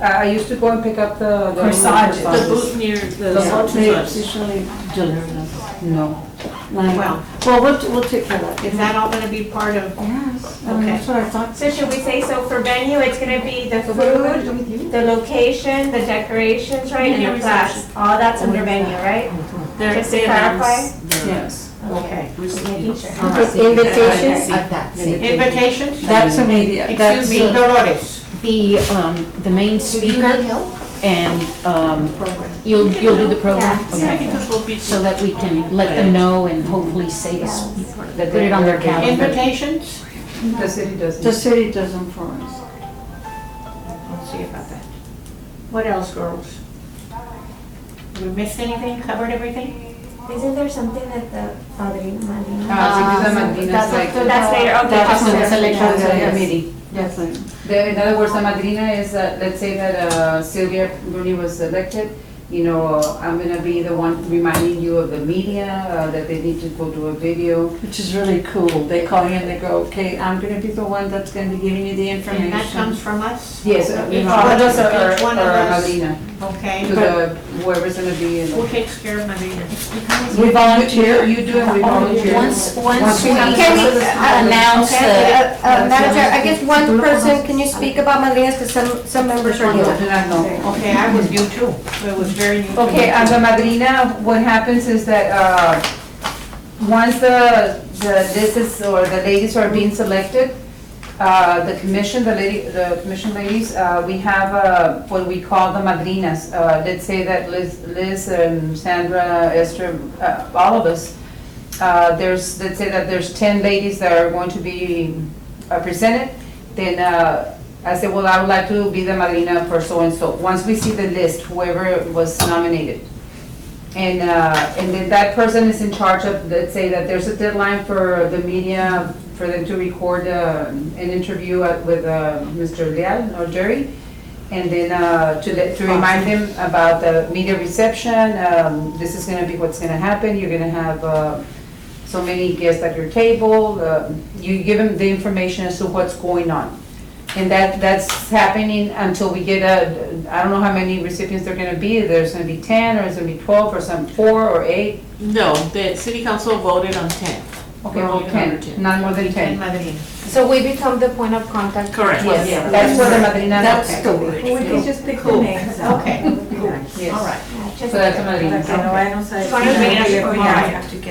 I used to go and pick up the.
Corsages.
The booth near the
It's
Sotos.
usually Delano.
No.
Well,
We'll take care of that.
is that all gonna be part of?
Yes,
Okay.
that's what I thought.
So should we say, so for venue, it's gonna be the food, the location, the decorations, right, and the class, all that's under venue, right?
There-
Just to
they
clarify?
announced the-
Yes.
Okay.
Making sure.
Invitations,
Invitations?
That's immediate.
Excuse me, Dolores.
The main speaker, and, you'll do the program?
Yeah.
Yeah,
Okay.
because we'll be.
So that we can let them know and hopefully say this, that put it on their calendar.
Invitations?
The city doesn't.
The city does them for us.
Let's see about that. What else, girls? We missed anything, covered everything?
Isn't there something that the Madrina?
City Madrina's like.
So that's later, okay.
That's
awesome.
when the selection
Yes.
committee.
In other words, the madrina is, let's say that Sylvia Bruni was elected, I'm gonna be the one reminding you of the media, that they need to go do a video.
Which is really cool. They call you and they go, okay, I'm gonna be the one that's gonna be giving you the
And
information.
that comes from us?
Yes,
Each
one of us
each
or
one of us.
Madrina,
Okay.
to the, whoever's gonna be in.
Who takes care of Madrina?
We volunteer, you do and we volunteer.
Once we
Can we,
announce the,
Madam Chair, I guess one person, can you speak about Madrinas, because some members are
I
new.
do not know.
Okay, I was new too. It was very new to me.
Okay, as a madrina, what happens is that, once the ladies or the ladies are being selected, the commission ladies, we have, what we call the madrinas. Let's say that Liz and Sandra, Esther, all of us, let's say that there's 10 ladies that are going to be presented, then, I said, well, I would like to be the madrina for so-and-so. Once we see the list, whoever was nominated. And then that person is in charge of, let's say that there's a deadline for the media, for them to record an interview with Mr. Leal or Jerry. And then to remind them about the media reception, this is gonna be what's gonna happen. You're gonna have so many guests at your table. You give them the information as to what's going on. And that's happening until we get I don't know how many recipients there are gonna be. There's gonna be 10, or it's gonna be 12, or some 4 or 8.
No, the city council voted on 10.
Okay,
We're
well,
only gonna
10, not more than 10.
Madrina.
So we become the point of contact.
Correct.
Yes, that's where the madrina.
That's the word.
We can just pick the names out.
Okay,
Yes.
all right.
So that's a madrina.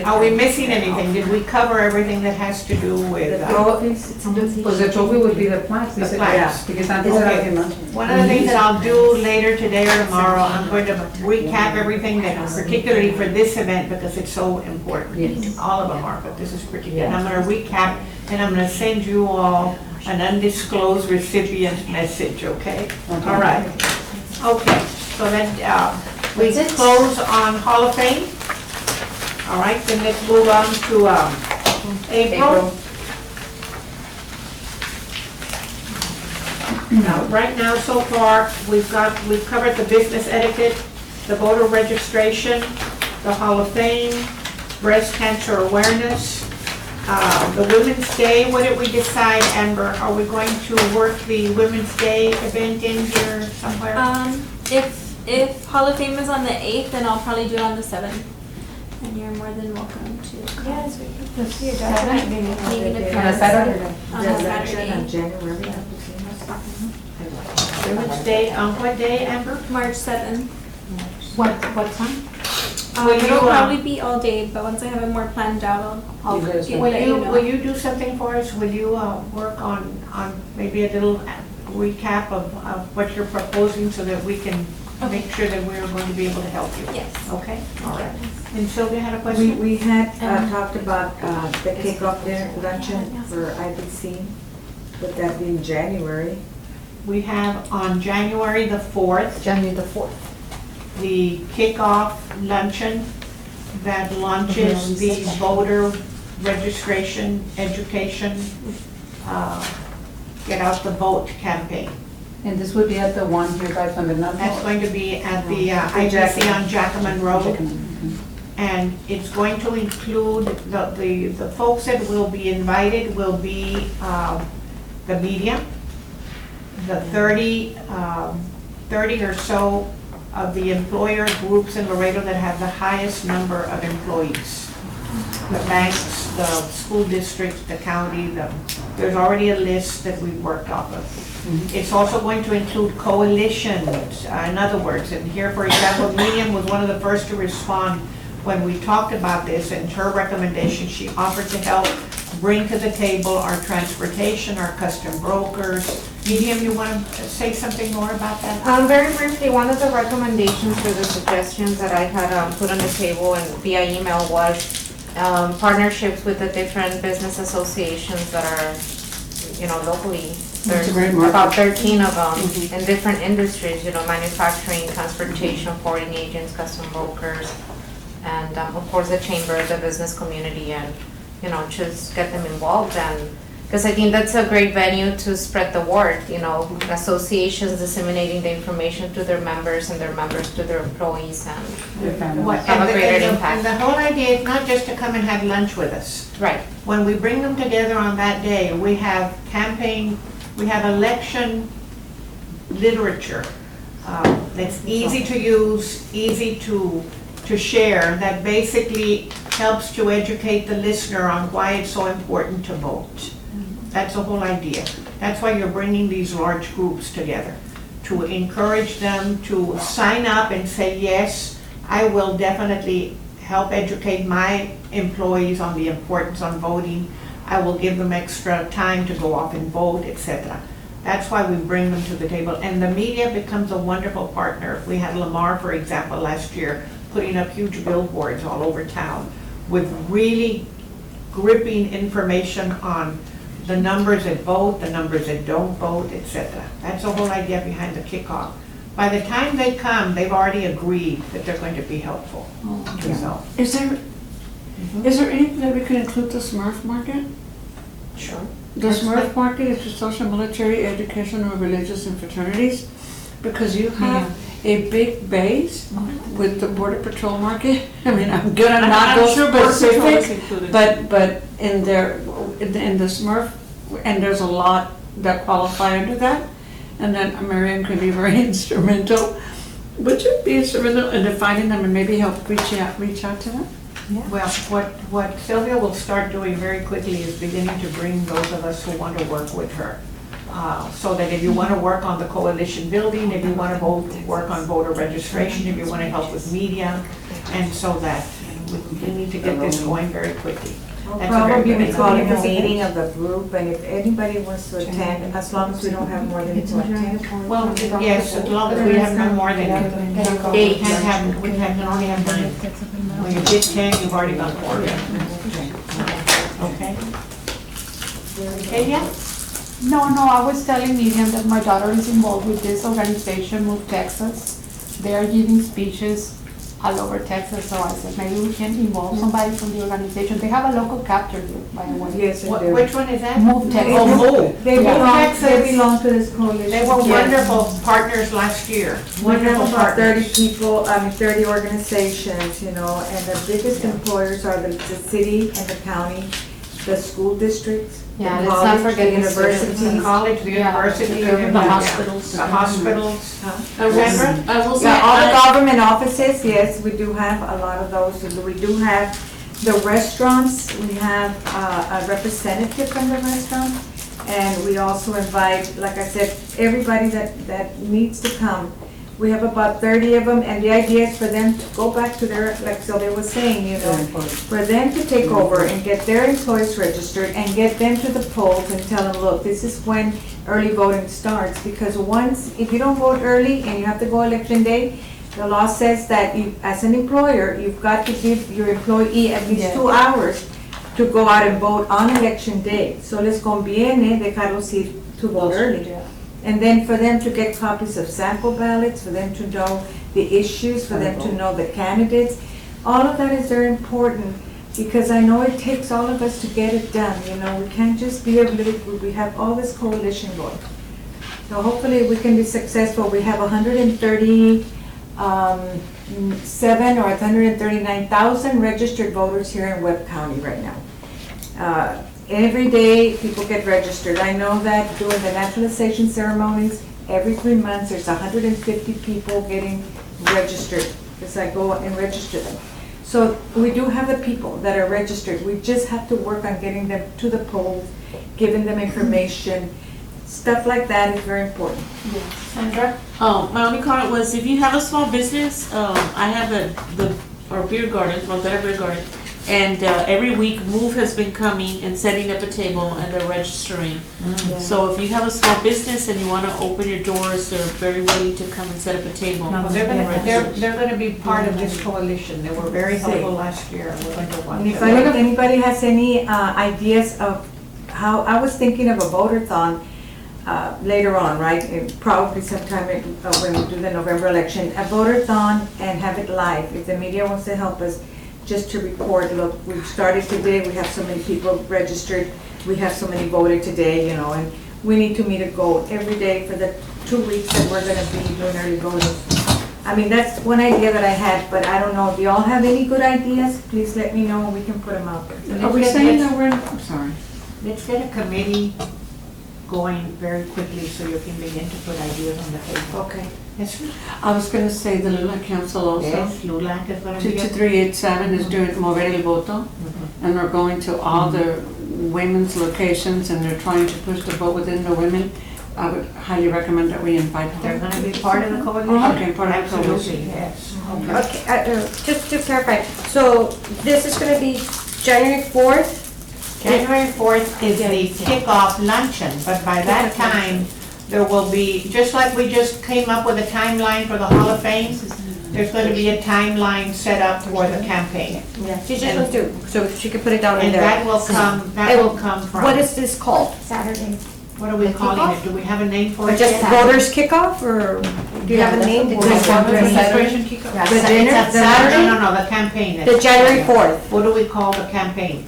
Are we missing anything? Did we cover everything that has to do with?
Pues the trophy would be the plaques.
The plaques.
Because antes era
Okay.
que más.
One of the things that I'll do later today or tomorrow, I'm going to recap everything that, particularly for this event, because it's so important.
Yes.
All of them are, but this is particular. And I'm gonna recap, and I'm gonna send you all an undisclosed recipient message, okay? All right. Okay, so then, we close on Hall of Fame. All right, then let's move on to, April. Now, right now, so far, we've covered the business etiquette, the voter registration, the Hall of Fame, breast cancer awareness, the Women's Day. What did we decide, Amber? Are we going to work the Women's Day event in here somewhere?
If Hall of Fame is on the 8th, then I'll probably do it on the 7th. And you're more than welcome to.
Yes, we can see it. Definitely.
On a Saturday?
On a Saturday.
Women's Day, on what day, Amber?
March 7th.
What time?
It'll probably be all day, but once I have it more planned out, I'll
You guys
let
Will
you
you,
know.
will you do something for us? Will you work on maybe a little recap of what you're proposing so that we can make sure that we're going to be able to help you?
Yes.
Okay, all right. And Sylvia had a question?
We had talked about the kickoff dinner luncheon for IBC. Would that be in January?
We have on January the 4th,
January the 4th.
the kickoff luncheon that launches the voter registration, education, get out the vote campaign.
And this would be at the one here by San Bernardo?
That's going to be at the IGC on Jackman Road. And it's going to include, the folks that will be invited will be the media, the 30 or so of the employer groups in Laredo that have the highest number of employees. The banks, the school districts, the county, there's already a list that we worked off of. It's also going to include coalitions, in other words, and here, for example, Medium was one of the first to respond when we talked about this, and her recommendation, she offered to help bring to the table our transportation, our custom brokers. Medium, you want to say something more about that?
Very briefly, one of the recommendations or the suggestions that I had put on the table and via email was partnerships with the different business associations that are, locally. There's about 13 of them in different industries, manufacturing, transportation, forwarding agents, custom brokers, and of course the chamber, the business community, and just get them involved. And Because I think that's a great venue to spread the word, associations disseminating the information to their members and their members to their employees and
What-
have a
and the-
greater
and the-
impact.
And the whole idea is not just to come and have lunch with us.
Right.
When we bring them together on that day, we have campaign, we have election literature that's easy to use, easy to share, that basically helps to educate the listener on why it's so important to vote. That's the whole idea. That's why you're bringing these large groups together, to encourage them to sign up and say, yes, I will definitely help educate my employees on the importance on voting. I will give them extra time to go off and vote, etc. That's why we bring them to the table. And the media becomes a wonderful partner. We had Lamar, for example, last year, putting up huge billboards all over town with really gripping information on the numbers that vote, the numbers that don't vote, etc. That's the whole idea behind the kickoff. By the time they come, they've already agreed that they're going to be helpful. So,
Is there anything that we can include the Smurf market?
sure.
The Smurf market is for social, military, educational, religious, and fraternities, because you have a big base with the border patrol market. I mean, I'm gonna not go specific, but in the Smurf, and there's a lot that qualify under that. And then Marion can be very instrumental. Would you be instrumental in defining them and maybe help reach out to them?
Well, what Sylvia will start doing very quickly is beginning to bring those of us who want to work with her. So that if you want to work on the coalition building, if you want to work on voter registration, if you want to help with media, and so that we need to get this going very quickly.
We'll
That's a very
probably
good
be
idea.
calling a meeting of the group, and if anybody wants to attend, as long as we don't have more than 10.
Well, yes, as long as we have no more than 8, we can only have 9. When you get 10, you've already got 4. Okay? Okay, yeah?
No, I was telling Miriam that my daughter is involved with this organization, Move Texas. They are giving speeches all over Texas, so I said maybe we can involve somebody from the organization. They have a local chapter here, by the way.
Yes, they do.
Which one is that?
Move Texas.
Oh, Move.
They belong to this coalition.
They were
Yes.
wonderful partners last year.
We have
Wonderful
about 30
partners.
people, 30 organizations, and the biggest employers are the city and the county, the school districts, the
Yeah, let's not
college,
forget
the
the
universities.
The college, the university,
The hospitals.
The hospitals.
I will say,
Yeah, all the government offices, yes, we do have a lot of those. We do have the restaurants, we have a representative from the restaurant, and we also invite, like I said, everybody that needs to come. We have about 30 of them, and the idea is for them to go back to their, like Sylvia was saying, for them to take over and get their employees registered and get them to the polls and tell them, look, this is when early voting starts. Because if you don't vote early and you have to go election day, the law says that you, as an employer, you've got to give your employee at least 2 hours to go out and vote on election day. So les conviene dejarlos ir to vote early. And then for them to get copies of sample ballots, for them to know the issues, for them to know the candidates. All of that is very important, because I know it takes all of us to get it done. We can't just be a little group. We have all this coalition going. So hopefully we can be successful. We have 137 or 139,000 registered voters here in Webb County right now. Every day, people get registered. I know that during the naturalization ceremonies, every 3 months, there's 150 people getting registered, because I go and register them. So we do have the people that are registered. We just have to work on getting them to the polls, giving them information. Stuff like that is very important.
Sandra? My only comment was, if you have a small business, I have our beer garden, Montana Beer Garden, and every week Move has been coming and setting up a table and they're registering. So if you have a small business and you want to open your doors, they're very willing to come and set up a table.
Well, they're going to be part of this coalition. They were very helpful last year, and we're going to want
And if
them.
anybody has any ideas of how, I was thinking of a voter-thon later on, right? Probably sometime when we do the November election, a voter-thon and have it live. If the media wants to help us, just to report, look, we've started today, we have so many people registered. we have so many voted today, and we need to meet a goal every day for the 2 weeks that we're gonna be doing early voting. I mean, that's one idea that I had, but I don't know, if y'all have any good ideas, please let me know, and we can put them out there.
Are we saying that we're, I'm sorry.
Let's get a committee going very quickly so you can begin to put ideas on the table.
Okay.
Yes,
I was gonna say the LULAC Council also.
yes, LULAC is gonna be.
22387 is doing Mover el Voto, and we're going to all the women's locations, and they're trying to push the vote within the women. I would highly recommend that we invite
They're
them.
gonna be part of the coalition?
Okay, part of the
Absolutely,
coalition.
yes.
Okay, just to clarify, so this is gonna be January 4th?
January 4th is the kickoff luncheon, but by that time, there will be, just like we just came up with a timeline for the Hall of Fame, there's going to be a timeline set up for the campaign.
Yeah, she just wants to, so she could put it down in
And
there.
that will come from.
What is this called?
Saturday.
What are we calling it? Do we have a name for
Or
it
just
yet?
voters kickoff, or do you have a name?
Registration kickoff?
The dinner,
It's
the
a Saturday,
Saturday?
no, the campaign.
The January 4th.
What do we call the campaign?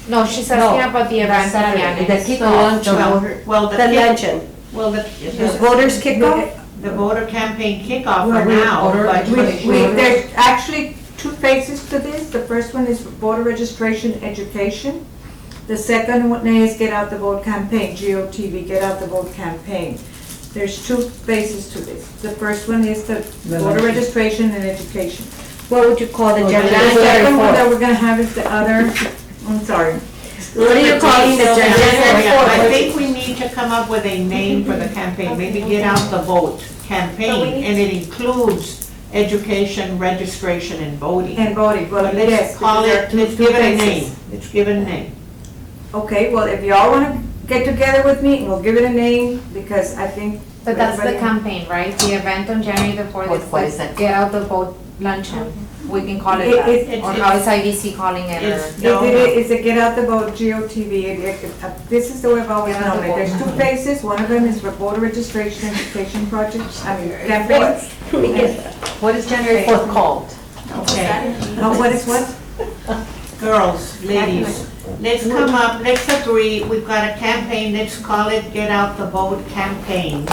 No, she's asking about the event.
Saturday, the
Diana.
kickoff,
Well,
the luncheon.
well,
Is voters kickoff?
the voter campaign kickoff
Well,
for
we-
now, but.
There's actually 2 phases to this. The first one is voter registration education. The second one is get out the vote campaign, GOTV, get out the vote campaign. There's 2 phases to this. The first one is the voter registration and education.
What would you call the
The
January
second one that
4th?
we're gonna have is the other, I'm sorry.
What are you calling the January
I
4th?
think we need to come up with a name for the campaign, maybe get out the vote campaign, and it includes education, registration, and voting.
And voting, well,
But
yes.
let's call
because there
it,
are two
let's give it a
phases.
name, let's give it a name.
Okay, well, if y'all wanna get together with me, we'll give it a name, because I think.
But that's the
everybody-
campaign, right? The event on January the 4th
What is
is
it?
the Get Out the Vote luncheon. We can call it
It-
that. Or how is IBC calling it? or-
It's- No, no.
It's a get out the vote, GOTV, this is the way I've always
Get out
known
the
it, there's
vote.
2 phases, one of them is for voter registration education projects, campaigns.
What is January 4th called?
Okay,
No, what is what?
girls, ladies, let's come up, let's agree, we've got a campaign, let's call it Get Out the Vote campaign.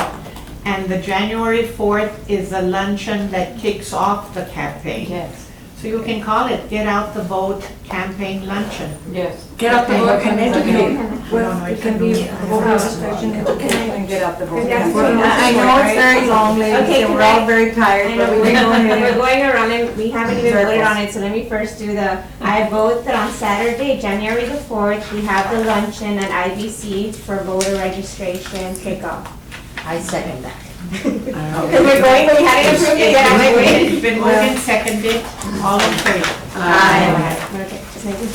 And the January 4th is the luncheon that kicks off the campaign.
Yes.
So you can call it Get Out the Vote Campaign Luncheon.
Yes.
Get out the vote and educate. Well,
No, no,
it can be voter registration, education, and get out the vote.
Yeah.
I know it's very long, ladies,
Okay,
and we're
can I-
all very tired,
I
but
know,
we can go
we're
ahead.
going around and we haven't even
Circles.
voted on it, so let me first do I vote that on Saturday, January the 4th, we have the luncheon at IBC for voter registration kickoff.
I second that.
Because we're going, we hadn't approved it yet, I'm like, wait.
It's been moved and seconded, all in favor?
Okay, just making.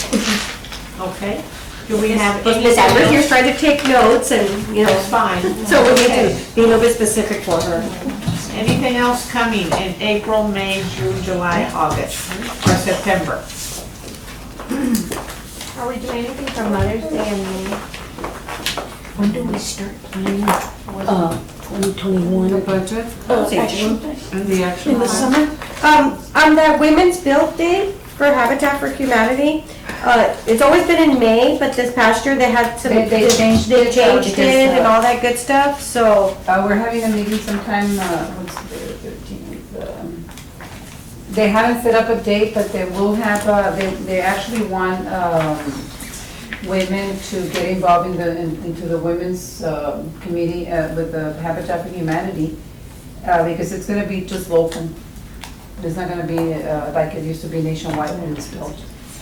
Okay, do we have
Miss
anything
Amber here's
else?
trying to take notes and,
That's fine.
so we need
Okay.
to be a little bit specific for her.
Anything else coming in April, May, June, July, August, or September?
Are we doing anything for Mother's Day in May?
When do we start planning? 2021.
The budget and the actual.
In the summer?
On the Women's Build Day for Habitat for Humanity, it's always been in May, but this past year they had some.
They changed it,
changed
because,
it and all that good stuff, so.
We're having a meeting sometime, what's the 13th? They haven't set up a date, but they will have, they actually want women to get involved into the women's committee with the Habitat for Humanity, because it's gonna be just local. It's not gonna be like it used to be nationwide when it's built.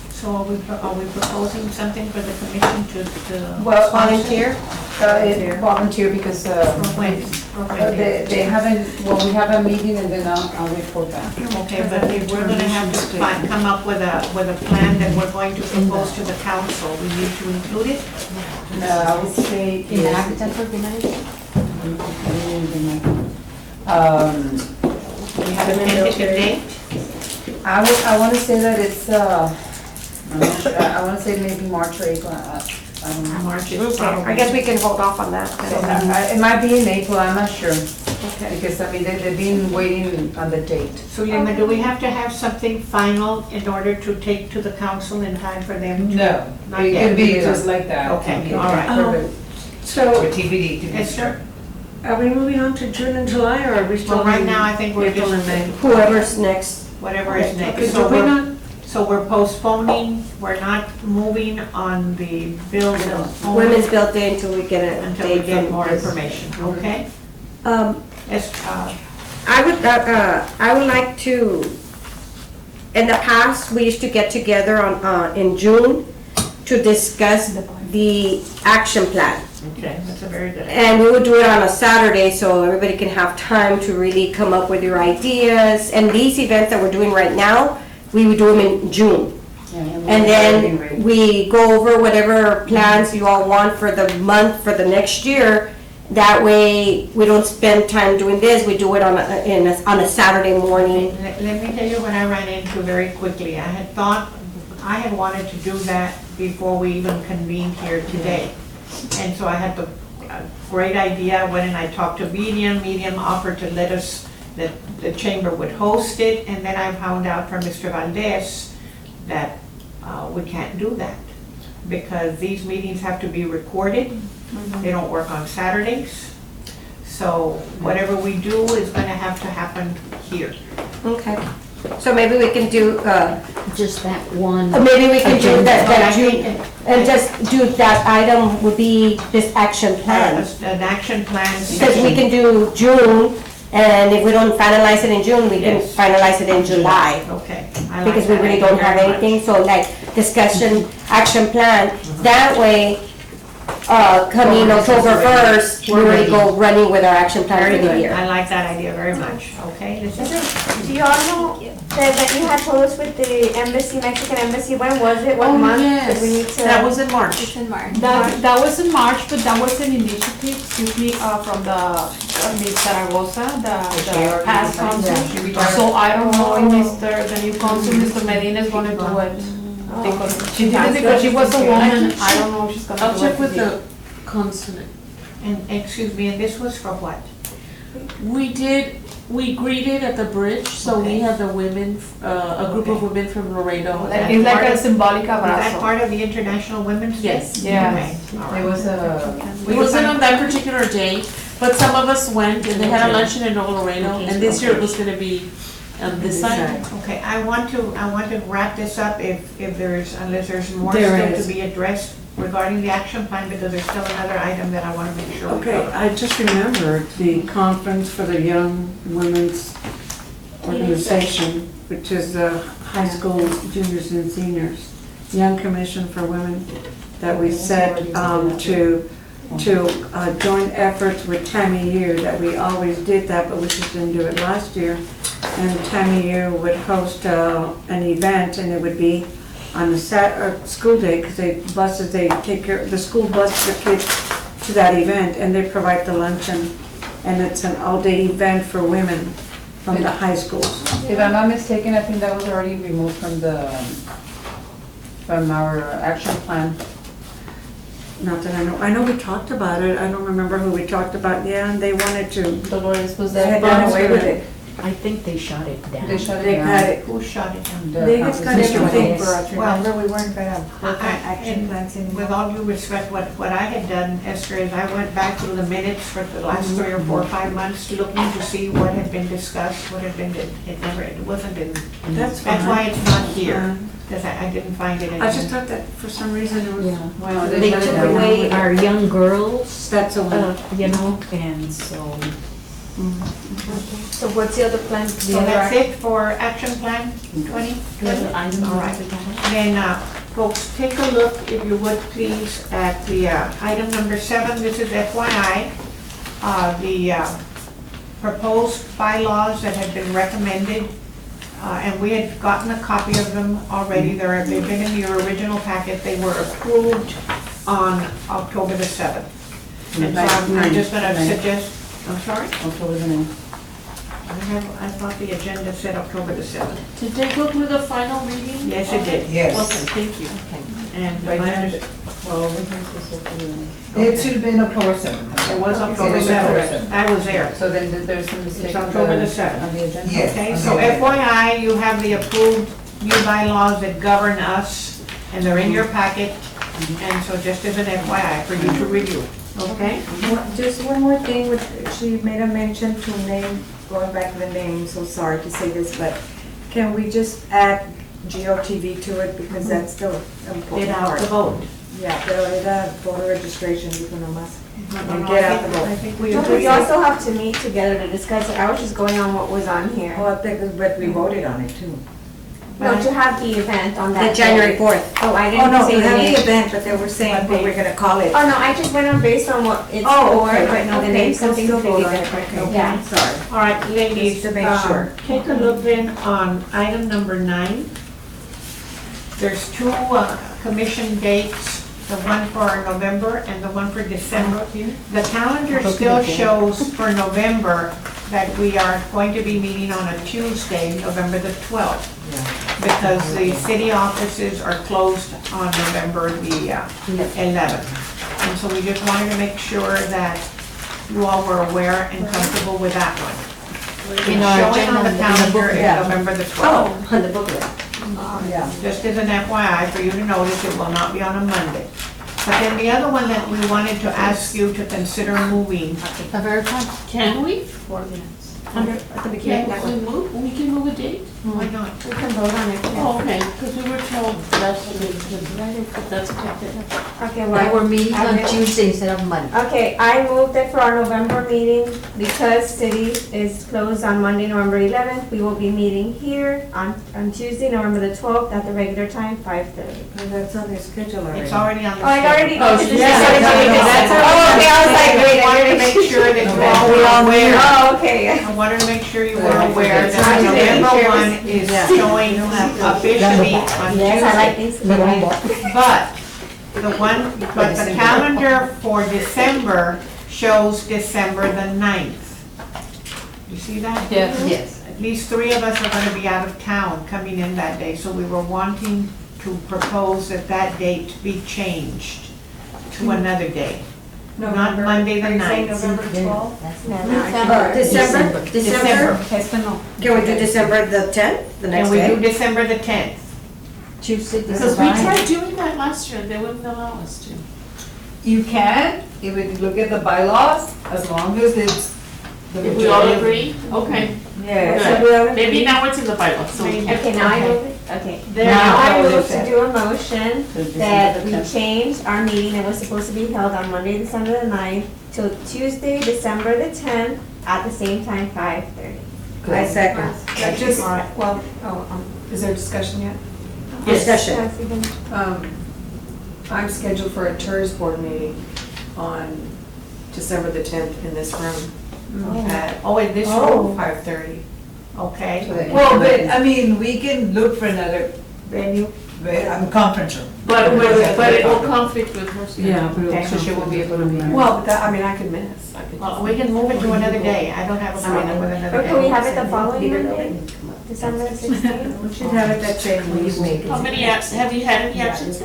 So are we proposing something for the commission to?
Well,
Volunteer?
Volunteer because
When?
they haven't, well, we have a meeting and then I'll report back.
Okay, but if we're gonna have to come up with a plan that we're going to propose to the council, we need to include it?
No, I would say.
In the Habitat for Humanity?
We have a tentative date?
I wanna say that it's, I'm not sure. I wanna say maybe March or April, I don't know.
March is
I guess we can hold off on that.
It might be in April, I'm not sure. Because, I mean, they've been waiting on the date.
So Lima, do we have to have something final in order to take to the council in time for them to?
No,
Not
it
yet.
can be just like that.
Okay, all right.
Perfect.
So,
Or TBD, to be
Esther?
are we moving on to June and July, or are we still?
Well, right
in
now, I think we're
April and May?
just,
Whoever's next.
whatever is next.
Okay,
So
do we
we're-
not,
So we're postponing, we're not moving on the bills
Women's Built Day until we get a
until we
date
get
from
more
this.
information, okay? Yes,
I would like to, in the past, we used to get together in June to discuss the action plan.
okay, that's a very good idea.
And we would do it on a Saturday so everybody can have time to really come up with your ideas. And these events that we're doing right now, we would do them in June. And then we go over whatever plans you all want for the month, for the next year. That way, we don't spend time doing this, we do it on a Saturday morning.
Let me tell you what I ran into very quickly. I had wanted to do that before we even convened here today. And so I had the great idea, I went and I talked to Medium offered to let us, that the chamber would host it, and then I found out from Mr. Valdez that we can't do that, because these meetings have to be recorded, they don't work on Saturdays. So whatever we do is gonna have to happen here.
Okay. So maybe we can do,
Just that one.
maybe we can do that
Agenda.
June, and just do that item would be this action plan.
An action plan.
Because we can do June, and if we don't finalize it in June, we can
Yes.
finalize it in July.
Okay. I like
Because we
that
really
idea
don't have
very much.
anything, so like discussion, action plan. That way, coming October 1st, we already go running with our action plan
Very
for the
good,
year.
I like that idea very much, okay? This is
Do you all know that you had told us with the embassy, Mexican embassy, when was it, what
Oh,
month?
yes.
Did we need to?
That was in March.
It's in March.
That was in March, but that was an initiative, excuse me, from the, Ms. Zaragoza, the past council. So I don't know if the new council, Mr. Medina is gonna do it. Because she did it because she was a woman, I don't know if she's gonna do it.
I'll check with the consulate.
And, excuse me, and this was for what?
We greeted at the bridge, so we
Okay.
had the women, a group of women from Laredo.
Like, it's like a symbolic
Was that
abrazo.
part of the International Women's Day?
Yes.
Yes.
Okay, all right.
It was
It wasn't on that particular day, but some of us went and they had a luncheon in Nuevo Laredo, and this year it was gonna be on this side.
Okay, I want to wrap this up unless there's more
There
still to
is.
be addressed regarding the action plan, because there's still another item that I want to make sure we
okay,
cover.
I just remembered the conference for the Young Women's Organization, which is the high school juniors and seniors, Young Commission for Women, that we set to joint efforts with Tammy Year, that we always did that, but we just didn't do it last year. And Tammy Year would host an event, and it would be on the school day, because they take care, the school bus the kids to that event, and they provide the luncheon. And it's an all-day event for women from the high schools.
If I'm not mistaken, I think that was already removed from our action plan.
Not that I know. I know we talked about it. I don't remember who we talked about. Yeah, and they wanted to.
Dolores, was
They
that
had
done
done
away with it?
I think they shut it down.
They shut
They
it
had
down.
it.
Who shot it down?
They just got everything for us.
Well,
Remember, we weren't gonna work on action
And
plans anymore.
with all due respect, what I had done, Esther, is I went back through the minutes for the last 3 or 4 or 5 months, looking to see what had been discussed, what had been, it wasn't in,
That's
that's
fine.
why it's not here,
Yeah.
because I didn't find it in.
I just thought that for some reason it was.
Yeah.
Well,
They
shut it
took
down.
away our young girls,
That's a one.
you know, and so.
So what's the other plan?
So that's it for action plan 2020? All right. Then, folks, take a look, if you would please, at the item number 7. This is FYI. The proposed bylaws that have been recommended, and we had gotten a copy of them already. They've been in your original packet. They were approved on October the 7th. And so I'm just going to suggest, I'm sorry?
October the 9th.
I thought the agenda said October the 7th.
Did they go through the final reading?
Yes, it did.
Yes.
Okay, thank you.
And
Right
my
now,
under-
Well, we can just look through
It should have been October 7th.
It was October 7th. I was there.
So then there's some mistake
It's
on
October the 7th.
on the agenda?
Yes.
Okay, so FYI, you have the approved new bylaws that govern us, and they're in your packet. And so just as an FYI for you to review, okay?
Just one more thing, she made a mention to name, going back to the name, so sorry to say this, but can we just add GOTV to it, because that's the important
Get out
part.
the vote.
Yeah, pero era voter registration, dijo nomás. And get out the
I
vote.
think we
We
agree.
also have to meet together to discuss it. I was just going on what was on here.
Well, I think, but we voted on it too.
No, to have the event on that
The January
day.
4th.
Oh, I
Oh,
didn't
no,
say
we
the
had the
name.
event, but they were saying what we're gonna call it.
Oh, no, I just went on based on what it's
Oh,
for,
okay.
but no, the
Okay,
name's
so
something
still
completely
vote on it.
different.
Okay.
Yeah.
Sorry.
All right, ladies,
Just to make sure.
take a look then on item number 9. There's two commission dates, the one for November and the one for December. The calendar still shows for November that we are going to be meeting on a Tuesday, November the 12th. Because the city offices are closed on November the 11th. And so we just wanted to make sure that you all were aware and comfortable with that one. It's showing on the calendar is November the 12th.
On the booklet.
Just as an FYI, for you to notice, it will not be on a Monday. But then the other one that we wanted to ask you to consider moving,
Can we?
At the beginning,
Can we move, we can move a date?
why not?
we can vote on it. too.
Oh, okay, because we were told last week, but that's okay.
Okay,
They
well,
were meeting
I
on
will-
Tuesday instead of Monday.
okay, I moved it for our November meeting because city is closed on Monday, November 11th. We will be meeting here on Tuesday, November the 12th at the regular time, 5:30.
And that's on their schedule already.
It's already on the
Oh, I
schedule.
already.
Oh,
it's
yeah,
just-
that's
Oh, okay, I was like, wait,
I wanted to make sure that you all were aware.
Oh, okay.
I wanted to make sure you were aware that
Sorry.
November 1 is showing officially on
Yes, I like
Tuesday.
these.
But the calendar for December shows December the 9th. You see that?
Yes.
At least 3 of us are gonna be out of town coming in that day, so we were wanting to propose that that date be changed to another day. Not Monday the
Are you saying
9th.
November 12th? No, no,
December?
December.
Can we do December the 10th, the next
And we do
day?
December the 10th.
Tuesday,
Because we tried doing that last year, they wouldn't allow us to.
You can, if you look at the bylaws, as long as it's the
If we all
majority.
agree, okay.
Yeah.
Good. Maybe now it's in the bylaws, so we can.
Okay, now I move it, okay.
There
Now
you
I
go.
move to do a motion that we change our meeting that was supposed to be held on Monday, December the 9th till Tuesday, December the 10th at the same time, 5:30.
I second.
Just,
All right.
well, is there discussion yet?
Discussion.
Yes, we can-
I'm scheduled for a TERS board meeting on December the 10th in this room at
Oh, in this
Oh.
room?
5:30.
Okay.
Well, but, I mean, we can look for another
venue.
conference room.
But it will conflict with her. schedule.
Okay.
So she won't be able to be.
Well, but that, I mean, I could miss. I could
Well,
just-
we can move it to another day. I don't have a problem with another
Or can we
day.
have it the following Monday, December 16th?
We should have it that same week.
How many have you had any absences?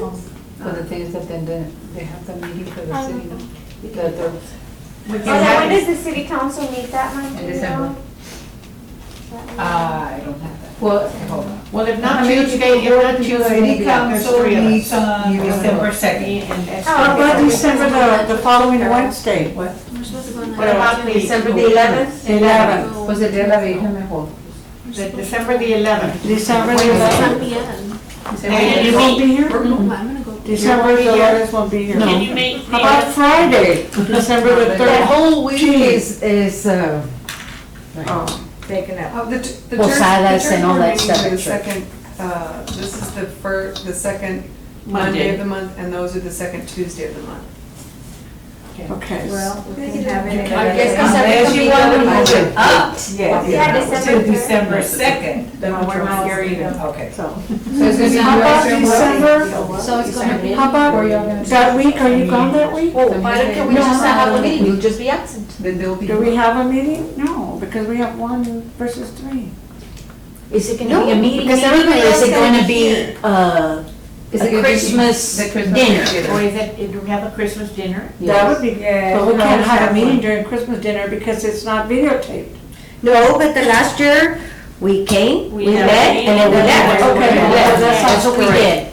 For the things that then they have the meeting for the city, no? The
We
Oh,
can
then
have
when
it.
does the city council meet that month?
In
do you
December.
know?
I don't have that.
Well,
Hold on.
Well, if not
How many
Tuesday,
people
if
go
not
to the
Tuesday,
city
there's
council
3 of
meets
us.
on December 2nd.
And that's-
How about December the following Wednesday?
We're supposed to go on
What about the
December the 11th?
11th.
pues el día de la Virgen mejor.
December the 11th?
December the
It's
11th.
at the end.
Can you
Won't be
meet,
here?
I'm gonna go.
December the 11th won't be here.
can you make?
How about Friday, December the 3rd?
whole week
is, taken up.
The
Posadas and all that stuff
The
at church.
second, this is the second
Monday.
Monday of the month, and those are the second Tuesday of the month.
Okay.
Well, we can have it.
I guess
Unless you want to move it up
Yeah,
to
December
December 2nd.
Then we're not here either.
Okay.
So it's gonna be.
How about December,
So it's gonna be.
how about that week, are you gone that week?
Why don't we just have a meeting? You'll just be absent.
Then they'll be.
Do we have a meeting? No, because we have 1 versus 3.
Is it
No,
gonna be a meeting
because
meeting, or
everybody
is
else
it
can
gonna
be
be,
here.
a Christmas
The Christmas
dinner.
Or is it, do we have a Christmas dinner?
That would be,
Yeah,
but we
we
can't
always
have a
have
meeting
one.
during Christmas dinner because it's not videotaped.
No, but the last year, we came, we
had a
met,
meeting
and then we
and then
left.
Okay,
Yeah, that's what we
correct.
did.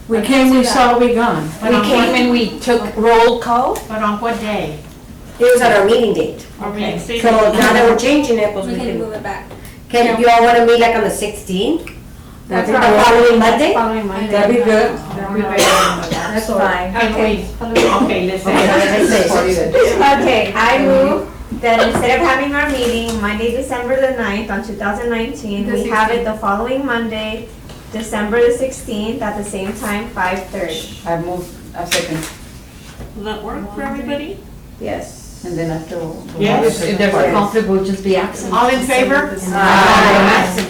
We came, we saw, we gone.
But
We
on
came
what-
and we took roll call.
But on what day?
It was at our meeting date.
Okay.
So now that we're changing it, pues
We
we
can
can,
move it back.
can you all wanna meet like on the 16th?
That'd be
Our
good.
following Monday?
Following Monday.
That'd be good.
That's fine.
Can we, okay, listen.
Okay, I move that instead of having our meeting Monday, December the 9th on 2019, we have it the following Monday, December the 16th, at the same time, 5:30.
I move, a second,
Will that work for everybody?
Yes.
and then after. we'll-
Yes.
If they're comfortable, just be absent.
All in favor?
Aye.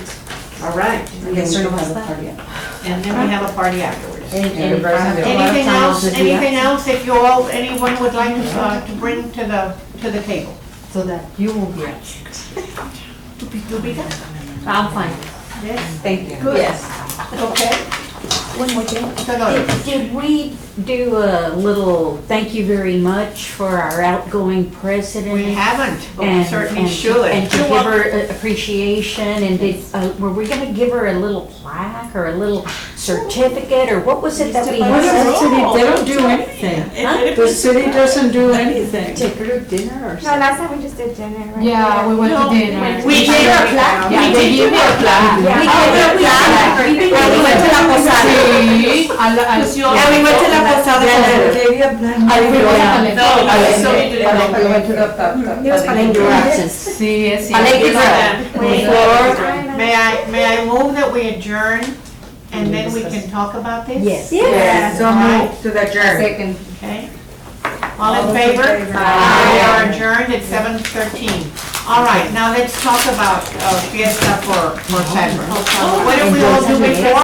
All right.
And then we have a party.
And then we have a party afterwards.
And if I have to go out of
Anything
town, I'll
else,
just be
anything
absent.
else that you all, anyone would like to bring to the table?
So that you will be absent.
You'll be there?
I'm fine.
Yes.
Thank you.
Good.
Yes.
Okay.
One more thing.
Dolores.
Did we do a little thank you very much for our outgoing president?
We haven't, but we
And-
certainly
and-
should.
And to give her appreciation, and did, were we gonna give her a little plaque or a little certificate, or what was it that we
What
had?
does the city, they don't do anything.
Huh?
The city doesn't do anything.
Take her to dinner or
No,
something?
last time we just did dinner, right?
Yeah, we went to dinner.
We gave her a plaque.
Yeah, they give her a plaque.
Yeah.
We gave her a plaque, and we went to la posada.
Sí, a la, a-
And we went to la posada. It was
In your absence.
sí, es
Palenque
cierto.
Road.
May I move that we adjourn and then we can talk about this?
Yes.
Yeah.
So move to the adjourn.
Second.
Okay. All in favor? We are adjourned at 7:13. All right, now let's talk about fiesta for Sandra. What did we all do before?